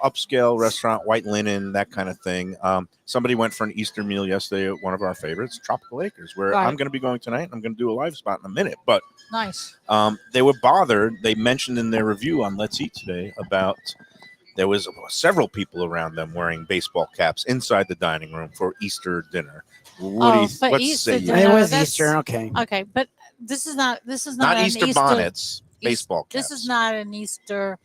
upscale restaurant, white linen, that kind of thing. Somebody went for an Easter meal yesterday at one of our favorites, Tropical Acres, where Right. I'm going to be going tonight. I'm going to do a live spot in a minute. But Nice. they were bothered. They mentioned in their review on Let's Eat today about there was several people around them wearing baseball caps inside the dining room for Easter dinner. What do you, for what Easter say you? dinner. It was that's- Easter. Okay. Okay, but this is not Not an Easter bonnets, baseball caps. This is not an Easter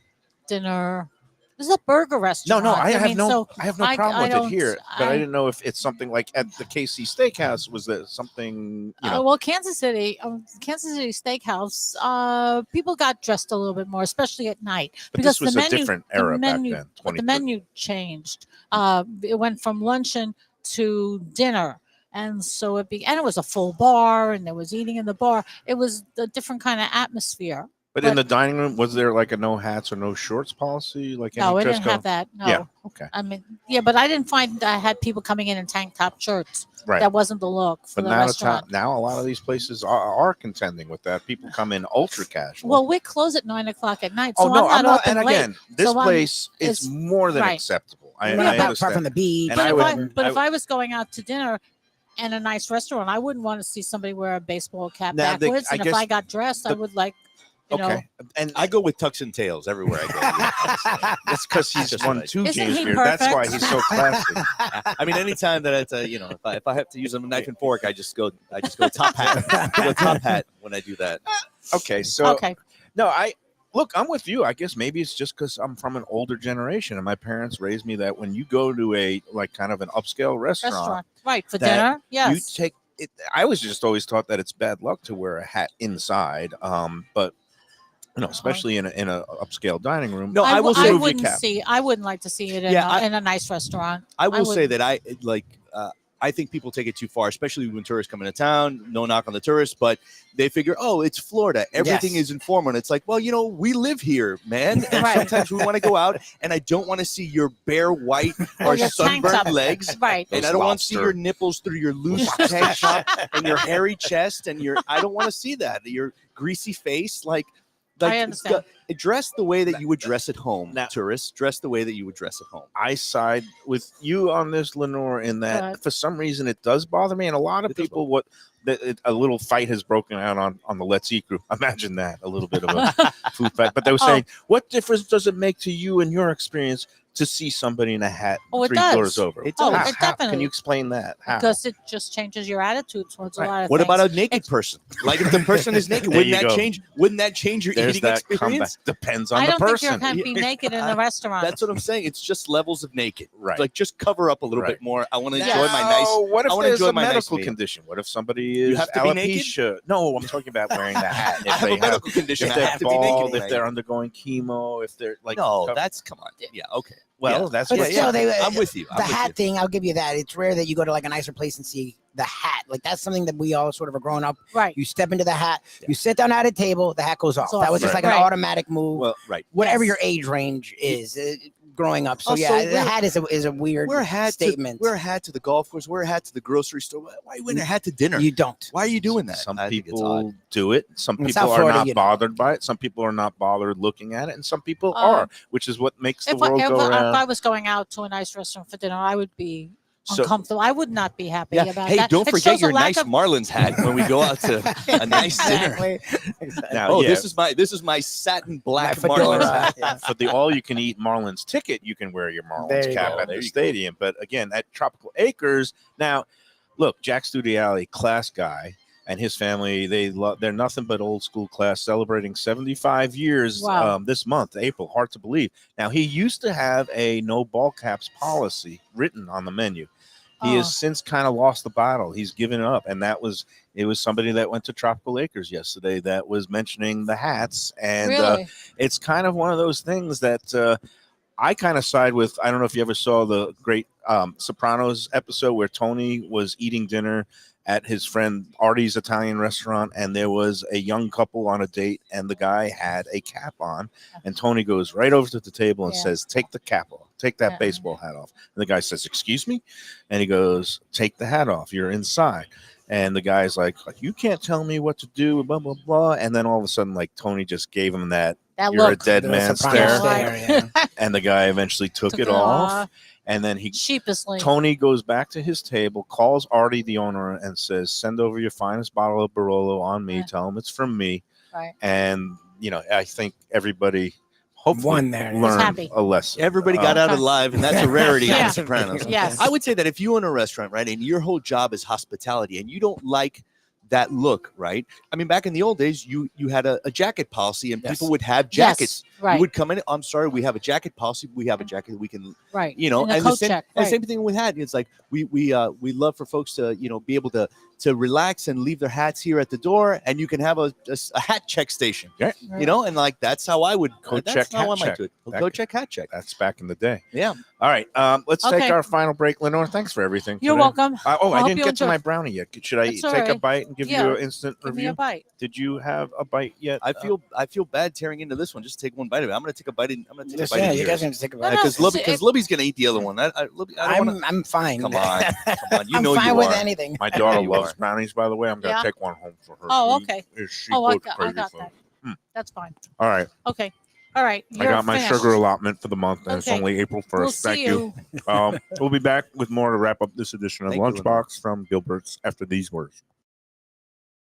dinner. This is a burger restaurant. No, I have mean, no so problem I with it don't- here, but I I- didn't know if it's something like at the KC Steakhouse. Was there something? well, Kansas City Steakhouse. People got dressed a little bit more, especially at night, but because this was the a menu, different the era menu, back then. but the 2013. menu changed. It went from luncheon to dinner. And so and it was a full bar, and there was eating in the bar. It was a different kind of atmosphere. But in the dining room, was there like a no hats or no shorts policy? Like No, any we dress didn't code? have that. No. Yeah. Okay. I mean, yeah, but I didn't find I had people coming in tank top shirts. Right. That wasn't the look for But the now, restaurant. now a lot of these places are contending with that. People come in ultra casual. Well, we close at 9:00 at night, oh so no, I'm not open and late. again, this So I'm- place is it's- more than right. acceptable. I Yeah, apart understand. from the beach. And But, I if, would- I, but if I was going out to dinner in a nice restaurant. I wouldn't want to see somebody wear a baseball cap Now, backwards. I And if guess I got dressed, I would like, you know. Okay, and I go with tux and tails everywhere I go. that's because he's Just won what I 2 Isn't James he Beard. That's perfect? why he's so classy. I mean, anytime that it's if I have to use a knife and fork, I just go top hat. I go top hat when I do that. Okay, so Okay. no, I'm with you. I guess maybe it's just because I'm from an older generation, and my parents raised me that when you go to a like kind of an upscale restaurant, Right. For that dinner. you Yes. take it. I was just always taught that it's bad luck to wear a hat inside. But especially in a upscale dining room. No, I will I say wouldn't like to see it in, Yeah, in a nice restaurant. I will say wouldn't. that I think people take it too far, especially when tourists come into town. No knock on the tourists, but they figure, oh, it's Florida. Everything is informal. And it's like, well, we live here, man. And Right. sometimes we want to go out, and I don't want to see your bare white or your tank top. sunburned legs. Right. And Those I don't want to see lobster. your nipples through your loose tank top and your hairy chest and I don't want to see that. Your greasy face. Like I understand. Dress the way that you would dress at home. Now- Tourists, dress the way that you would dress at home. I side with you on this, Lenore, in that Right. for some reason it does bother me, and a lot of It does people, a little fight has broken out on the Let's Eat group. Imagine that, a little bit of a food fight. But they were saying, what difference does it make to you in your experience to see somebody in a hat Oh, it 3 does. floors over? It Oh, does. it Can definitely. you explain that? How? Because it just changes your attitude towards Right. a lot of What things. about a naked person? Like if the person is naked, There wouldn't you that go. change? Wouldn't that change your There's eating that comeback. experience? Depends on I the don't think person. you can be naked in a restaurant. That's what I'm saying. It's just levels of naked. Right. Like just cover up a little Right. bit more. I want to Now, enjoy my nice. What if I wanna there's enjoy a my nice medical meal. condition? What if somebody is have to be naked? alopecia? No, I'm talking about wearing the hat. If I have they a medical condition. if I they're have to be bald, naked. if they're undergoing chemo, if they're like No, that's come on. Yeah. Okay. well, yeah. that's But what still, I'm with you. I'm the with hat you. thing, I'll give you that. It's rare that you go to like a nicer place and see the hat. Like that's something that we all sort of are growing up. right. You step into the hat, you sit down at a table, the hat goes off. It's off. That was just Right. like an Right. automatic move. well, Right. Whatever Yes. your age range is growing up. So Also, yeah, the wear- hat is a weird Wear a hat. statement. Wear a hat to the golf course. Wear a hat to the grocery store. Why are you wearing a hat to dinner? You don't. Why are you doing that? Some I think it's people odd. do it. Some In people South are Florida, not you don't. bothered by it. Some people are not bothered looking at it, and some people Um, are, which is what makes the If world go if around. I was going out to a nice restaurant for dinner, I would be So- uncomfortable. I would not be happy Yeah. about Hey, that. don't It forget shows a your lack nice of- Marlins hat when we go out to a nice dinner. Exactly. Now, Oh, yeah, this is my satin black My Marlins fedora, hat. yeah. for the all-you-can-eat Marlins ticket, you can wear your Marlins There you cap go. at There the you go. stadium. But again, at Tropical Acres, now, look, Jack Studiali, class guy, and his family, they're nothing but old school class, celebrating 75 years Wow. this month, April. Hard to believe. Now, he used to have a no ball caps policy written on the menu. He Oh. has since kind of lost the battle. He's given it up, and it was somebody that went to Tropical Acres yesterday that was mentioning the hats, and Really? it's kind of one of those things that I kind of side with. I don't know if you ever saw the great Sopranos episode where Tony was eating dinner at his friend Artie's Italian restaurant, and there was a young couple on a date, and the guy had a cap on, and Tony goes right over to the table and Yeah. says, "Take the cap off. Take that Yeah. baseball hat off." And the guy says, "Excuse me?" And he goes, "Take the hat off. You're inside." And the guy's like, "You can't tell me what to do, blah, blah, blah." And then all of a sudden, like, Tony just gave him that, That "You're look. a dead The man" Sopranos stare. stare, yeah. And the guy eventually took it off. And then Sheepishly. Tony goes back to his table, calls Artie, the owner, and says, "Send over your finest bottle of Barolo on me. Yeah. Tell him it's from me." Right. And, I think everybody hopefully One there. He's learned happy. a lesson. Everybody got out Okay. alive, and that's a rarity on Yeah. The Sopranos. Yes. I would say that if you own a restaurant, right, and your whole job is hospitality, and you don't like that look, right? I mean, back in the old days, you had a jacket policy, and Yes. people would have jackets. Yes. Right. You would come in. I'm sorry, we have a jacket policy. We have a jacket that we can, right. and the the coat same, check. and Right. same thing with hat. It's like we love for folks to be able to relax and leave their hats here at the door, and you can have a hat check station. Yeah. Right. And like that's how I would Coat that's check, how hat I might check. do it. That Coat could- check, hat check. That's back in the day. Yeah. All right. Let's take Okay. our final break. Lenore, thanks for everything. You're today. welcome. I hope didn't you get to enjoy- my brownie yet. Should I That's all take a right. bite and give Yeah. you an instant Give me a review? bite. Did you have a bite yet? I feel bad tearing into this one. Just take one bite of it. I'm gonna take a bite. I'm gonna take Just, a bite. yeah, of you yours. guys can take a No, bite. no, Because it's- Libby's gonna eat the other one. Libby, I don't want I'm fine. Come on, come on. You I'm know fine you with are. anything. My daughter You loves are. brownies, by the way. I'm going to Yeah? take one home for her. Oh, She- okay. she Oh, I goes got crazy that. for it. That's fine. All right. Okay. All right. I got my sugar allotment for the month, and it's Okay. only April 1st. We'll Thank see you. We'll be back with more to wrap up this edition of Thank you, Lunchbox from Gilbert's after these words.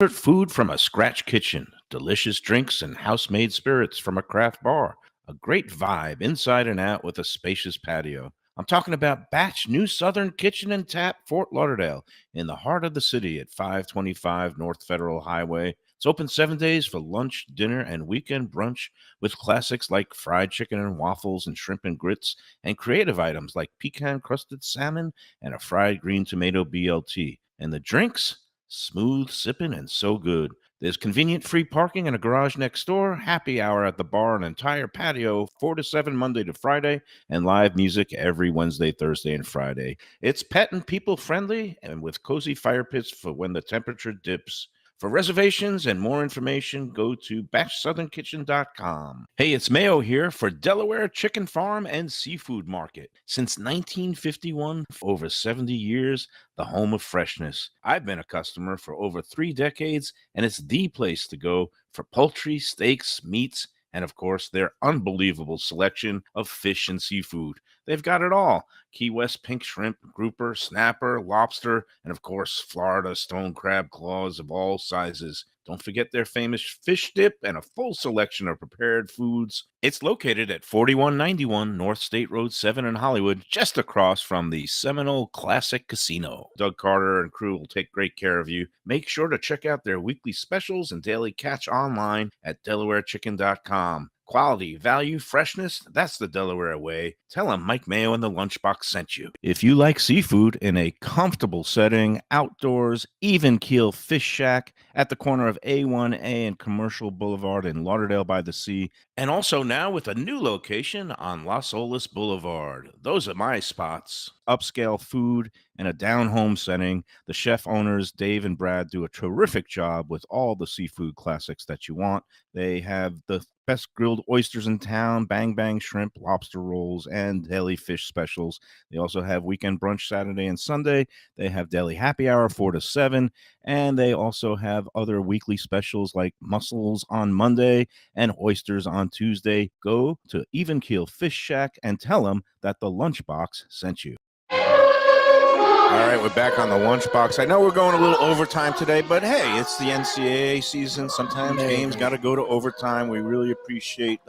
Food from a scratch kitchen, delicious drinks and house-made spirits from a craft bar, a great vibe inside and out with a spacious patio. I'm talking about Batch New Southern Kitchen and Tap, Fort Lauderdale, in the heart of the city at 525 North Federal Highway. It's open 7 days for lunch, dinner, and weekend brunch with classics like fried chicken and waffles and shrimp and grits, and creative items like pecan-crusted salmon and a fried green tomato BLT. And the drinks? Smooth sipping and so good. There's convenient free parking and a garage next door, happy hour at the bar, an entire patio, 4 to 7 Monday to Friday, and live music every Wednesday, Thursday, and Friday. It's pet and people friendly and with cozy fire pits for when the temperature dips. For reservations and more information, go to batchsouthernkitchen.com. Hey, it's Mayo here for Delaware Chicken Farm and Seafood Market. Since 1951, for over 70 years, the home of freshness. I've been a customer for over 3 decades, and it's the place to go for poultry, steaks, meats, and of course, their unbelievable selection of fish and seafood. They've got it all. Key West pink shrimp, grouper, snapper, lobster, and of course, Florida stone crab claws of all sizes. Don't forget their famous fish dip and a full selection of prepared foods. It's located at 4191 North State Road 7 in Hollywood, just across from the Seminole Classic Casino. Doug Carter and crew will take great care of you. Make sure to check out their weekly specials and daily catch online at DelawareChicken.com. Quality, value, freshness, that's the Delaware way. Tell them Mike Mayo and the Lunchbox sent you. If you like seafood in a comfortable setting, outdoors, even keel fish shack at the corner of A1A and Commercial Boulevard in Lauderdale by the Sea, and also now with a new location on Las Olas Boulevard. Those are my spots. Upscale food and a down-home setting. The chef owners, Dave and Brad, do a terrific job with all the seafood classics that you want. They have the best grilled oysters in town, bang bang shrimp, lobster rolls, and deli fish specials. They also have weekend brunch Saturday and Sunday. They have deli happy hour 4 to 7, and they also have other weekly specials like mussels on Monday and oysters on Tuesday. Go to Even Keel Fish Shack and tell them that the Lunchbox sent you. All right, we're back on the Lunchbox. I know we're going a little overtime today, but hey, it's the NCAA season. Sometimes games got to go to overtime. We really appreciate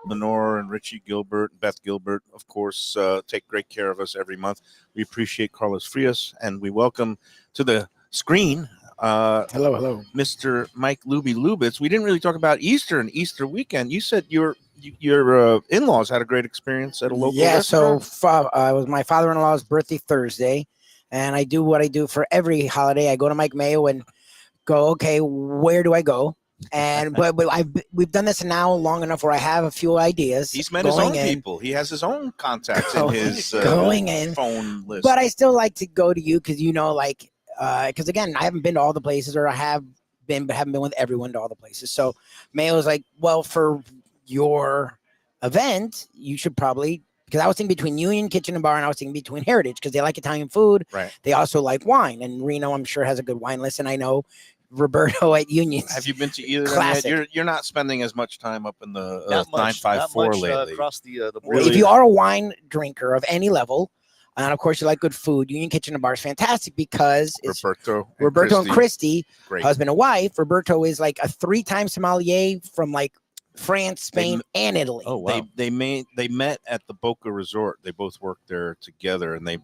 Lenore and Richie Gilbert, Beth Gilbert, of course, take great care of us every month. We appreciate Carlos Frias, and we welcome to the screen hello, Mr. Mike Lubie Lubitz. We didn't really talk about Easter and Easter weekend. You said your in-laws had a great experience at a local restaurant. So it was my father-in-law's birthday Thursday, and I do what I do for every holiday. I go to Mike Mayo and go, okay, where do I go? And but we've done this now long enough where I have a few ideas. He's met his own people. He has his own contacts in his phone list. But I still like to go to you because because again, I haven't been to all the places, or I have been, but haven't been with everyone to all the places. So Mayo's like, well, for your event, you should probably, because I was thinking between Union Kitchen and Bar, and I was thinking between Heritage, because they like Italian food. Right. They also like wine, and Reno, I'm sure, has a good wine list, and I know Roberto at Union. Have you been to either of them yet? You're not spending as much time up in the 954 lately. Across the border. If you are a wine drinker of any level, and of course you like good food, Union Kitchen and Bar is fantastic because it's Roberto and Christy, husband and wife. Roberto is like a 3-time sommelier from like France, Spain, and Italy. Oh wow! They met at the Boca Resort. They both worked there together, and they,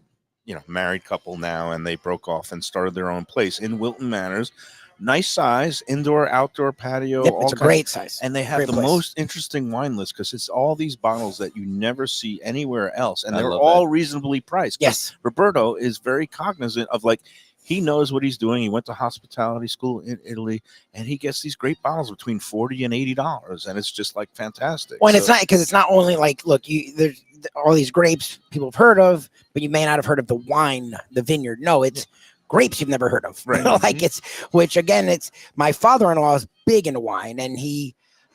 married couple now, and they broke off and started their own place in Wilton Manors. Nice size, indoor, outdoor patio. Yep, it's a great size. And they have the most interesting wine list because it's all these bottles that you never see anywhere else. And they're all reasonably priced. Yes. Roberto is very cognizant of he knows what he's doing. He went to hospitality school in Italy, and he gets these great bottles between $40 and $80. And it's just fantastic. Well, and it's not only look, there's all these grapes people have heard of, but you may not have heard of the wine, the vineyard. No, it's grapes you've never heard of. Right. Which again, it's my father-in-law is big into wine, and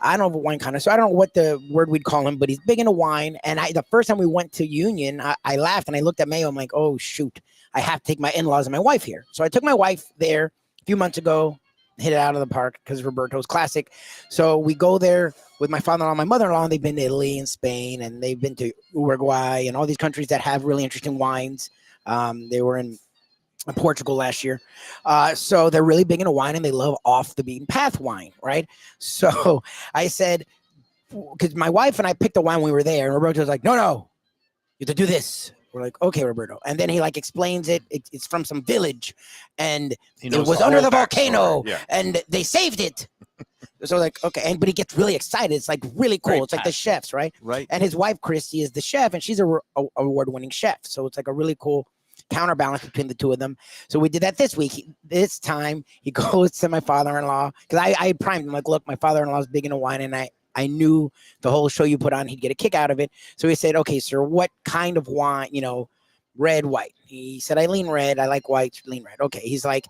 I don't know wine connoisseur. I don't know what the word we'd call him, but he's big into wine. And the first time we went to Union, I laughed and I looked at Mayo. I'm like, oh shoot, I have to take my in-laws and my wife here. So I took my wife there a few months ago. hit it out of the park because Roberto's classic. So we go there with my father-in-law and my mother-in-law. They've been to Italy and Spain, and they've been to Uruguay and all these countries that have really interesting wines. They were in Portugal last year. So they're really big into wine, and they love off the beaten path wine, right? So I said, because my wife and I picked the wine when we were there, and Roberto was like, no, you have to do this. We're like, okay, Roberto. And then he like explains it's from some village, and it was under the volcano, and they saved it. So like, okay, but he gets really excited. It's like really cool. Very it's like the chefs, right? Right. And his wife Christy is the chef, and she's a award-winning chef. So it's like a really cool counterbalance between the two of them. So we did that this week. This time he goes to my father-in-law, because I primed him like, look, my father-in-law is big into wine, and I knew the whole show you put on, he'd get a kick out of it. So he said, okay, sir, what kind of wine, red, white? He said, I lean red. I like white, lean red. Okay. He's like,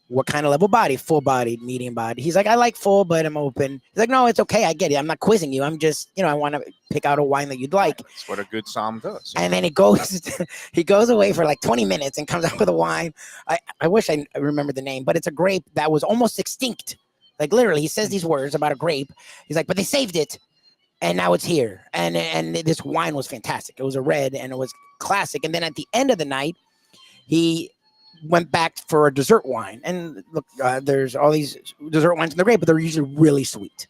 what kind of level body? Full bodied, medium body. He's like, I like full, but I'm open. He's like, no, it's okay. I get it. I'm not quizzing you. I'm just, I want to pick out a wine that you'd like. That's what a good somm does. And then he goes away for like 20 minutes and comes out with a wine. I wish I remembered the name, but it's a grape that was almost extinct. Like literally, he says these words about a grape. He's like, but they saved it, and now it's here. And this wine was fantastic. It was a red, and it was classic. And then at the end of the night, he went back for a dessert wine. And look, there's all these dessert wines in the grape, but they're usually really sweet,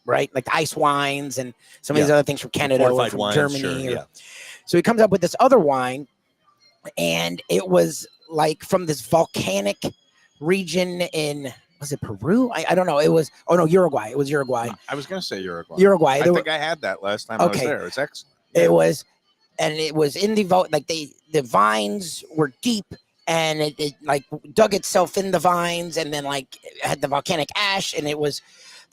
right? Like ice wines and some of these other things from Canada or from Germany. Sure, So he comes up with this other wine, and it was like from this volcanic region in. Was it Peru? I don't know. It was, Uruguay. It was Uruguay. I was going to say Uruguay. I think I had that last time I was there. It's excellent. It was, and it was in the the vines were deep, and it like dug itself in the vines, and then like it had the volcanic ash, and it was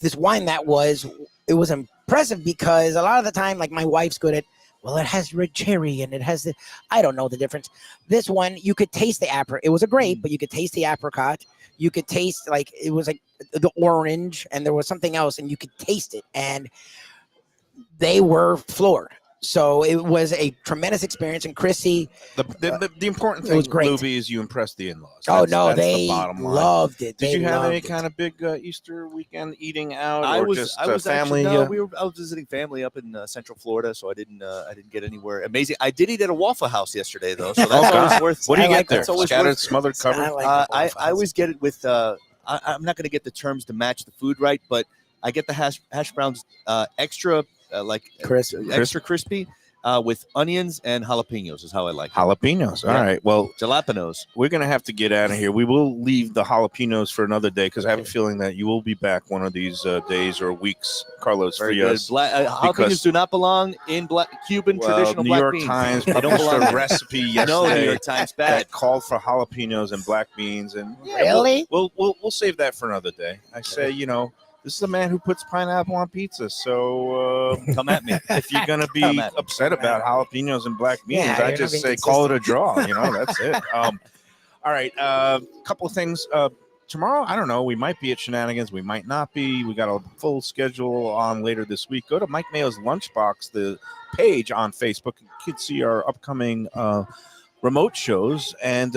this wine that was impressive because a lot of the time, like my wife's good at, well, it has red cherry and it has I don't know the difference. This one, you could taste the apricot. It was a grape, but you could taste the apricot. You could taste like it was like the orange, and there was something else, and you could taste it, and they were floored. So it was a tremendous experience. And Chrissy, the important thing, was great. Lubie, is you impressed the in-laws. That's they the bottom line. Loved it. Did you have any kind of big Easter weekend eating out, I or was just family? Actually, I was visiting family up in Central Florida, so I didn't get anywhere amazing. I did eat at a Waffle House yesterday, though, so that's always worth. What do you get there? That's always Scattered, smothered, covered. I always get it with. I'm not going to get the terms to match the food right, but I get the hash browns extra extra crispy. With onions and jalapenos is how I like it. Jalapenos. All right. Well, jalapenos. We're going to have to get out of here. We will leave the jalapenos for another day because I have a feeling that you will be back one of these days or weeks, Carlos Frias. Jalapenos do not belong in Cuban traditional New black York beans. Times published a recipe yesterday. No, New York Times bad. That called for jalapenos and black beans. And really? We'll save that for another day. I say, this is a man who puts pineapple on pizza. So come at me. If you're going to be upset about jalapenos and black beans, I just say call it a draw. That's it. All right. A couple of things. Tomorrow, I don't know. We might be at Shenanigans. We might not be. We got a full schedule on later this week. Go to Mike Mayo's Lunchbox, the page on Facebook. You can see our upcoming remote shows. And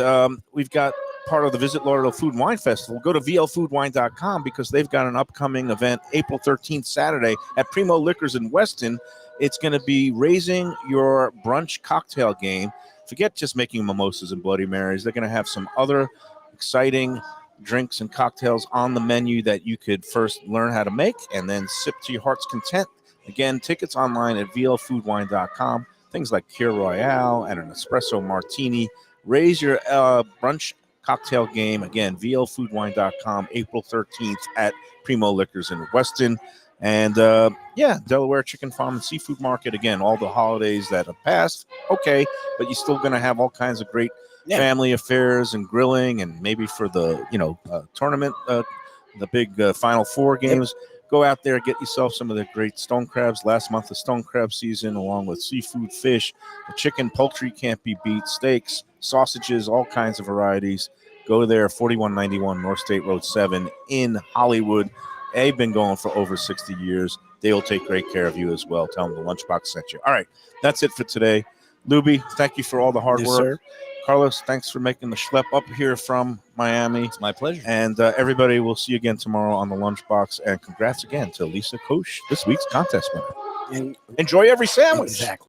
we've got part of the Visit Lauderdale Food and Wine Festival. Go to vlfoodwine.com because they've got an upcoming event April 13th, Saturday at Primo Liquors in Weston. It's going to be raising your brunch cocktail game. Forget just making mimosas and Bloody Marys. They're going to have some other exciting drinks and cocktails on the menu that you could first learn how to make and then sip to your heart's content. Again, tickets online at vlfoodwine.com. Things like Kir Royale and an espresso martini. Raise your brunch cocktail game. Again, vlfoodwine.com, April 13th at Primo Liquors in Weston. And Delaware Chicken Farm and Seafood Market. Again, all the holidays that have passed. Okay, but you're still going to have all kinds of great family affairs and grilling, and maybe for the tournament, the big Final Four games. Go out there, get yourself some of the great stone crabs. Last month, the stone crab season, along with seafood, fish, the chicken, poultry can't be beat, steaks, sausages, all kinds of varieties. Go there, 4191 North State Road 7 in Hollywood. They've been going for over 60 years. They will take great care of you as well. Tell them the Lunchbox sent you. All right, that's it for today. Lubie, thank you for all the hard work. Sir. Carlos, thanks for making the schlep up here from Miami. It's my pleasure. And everybody, we'll see you again tomorrow on the Lunchbox. And congrats again to Lisa Koch, this week's contest winner. And Enjoy every sandwich. exactly.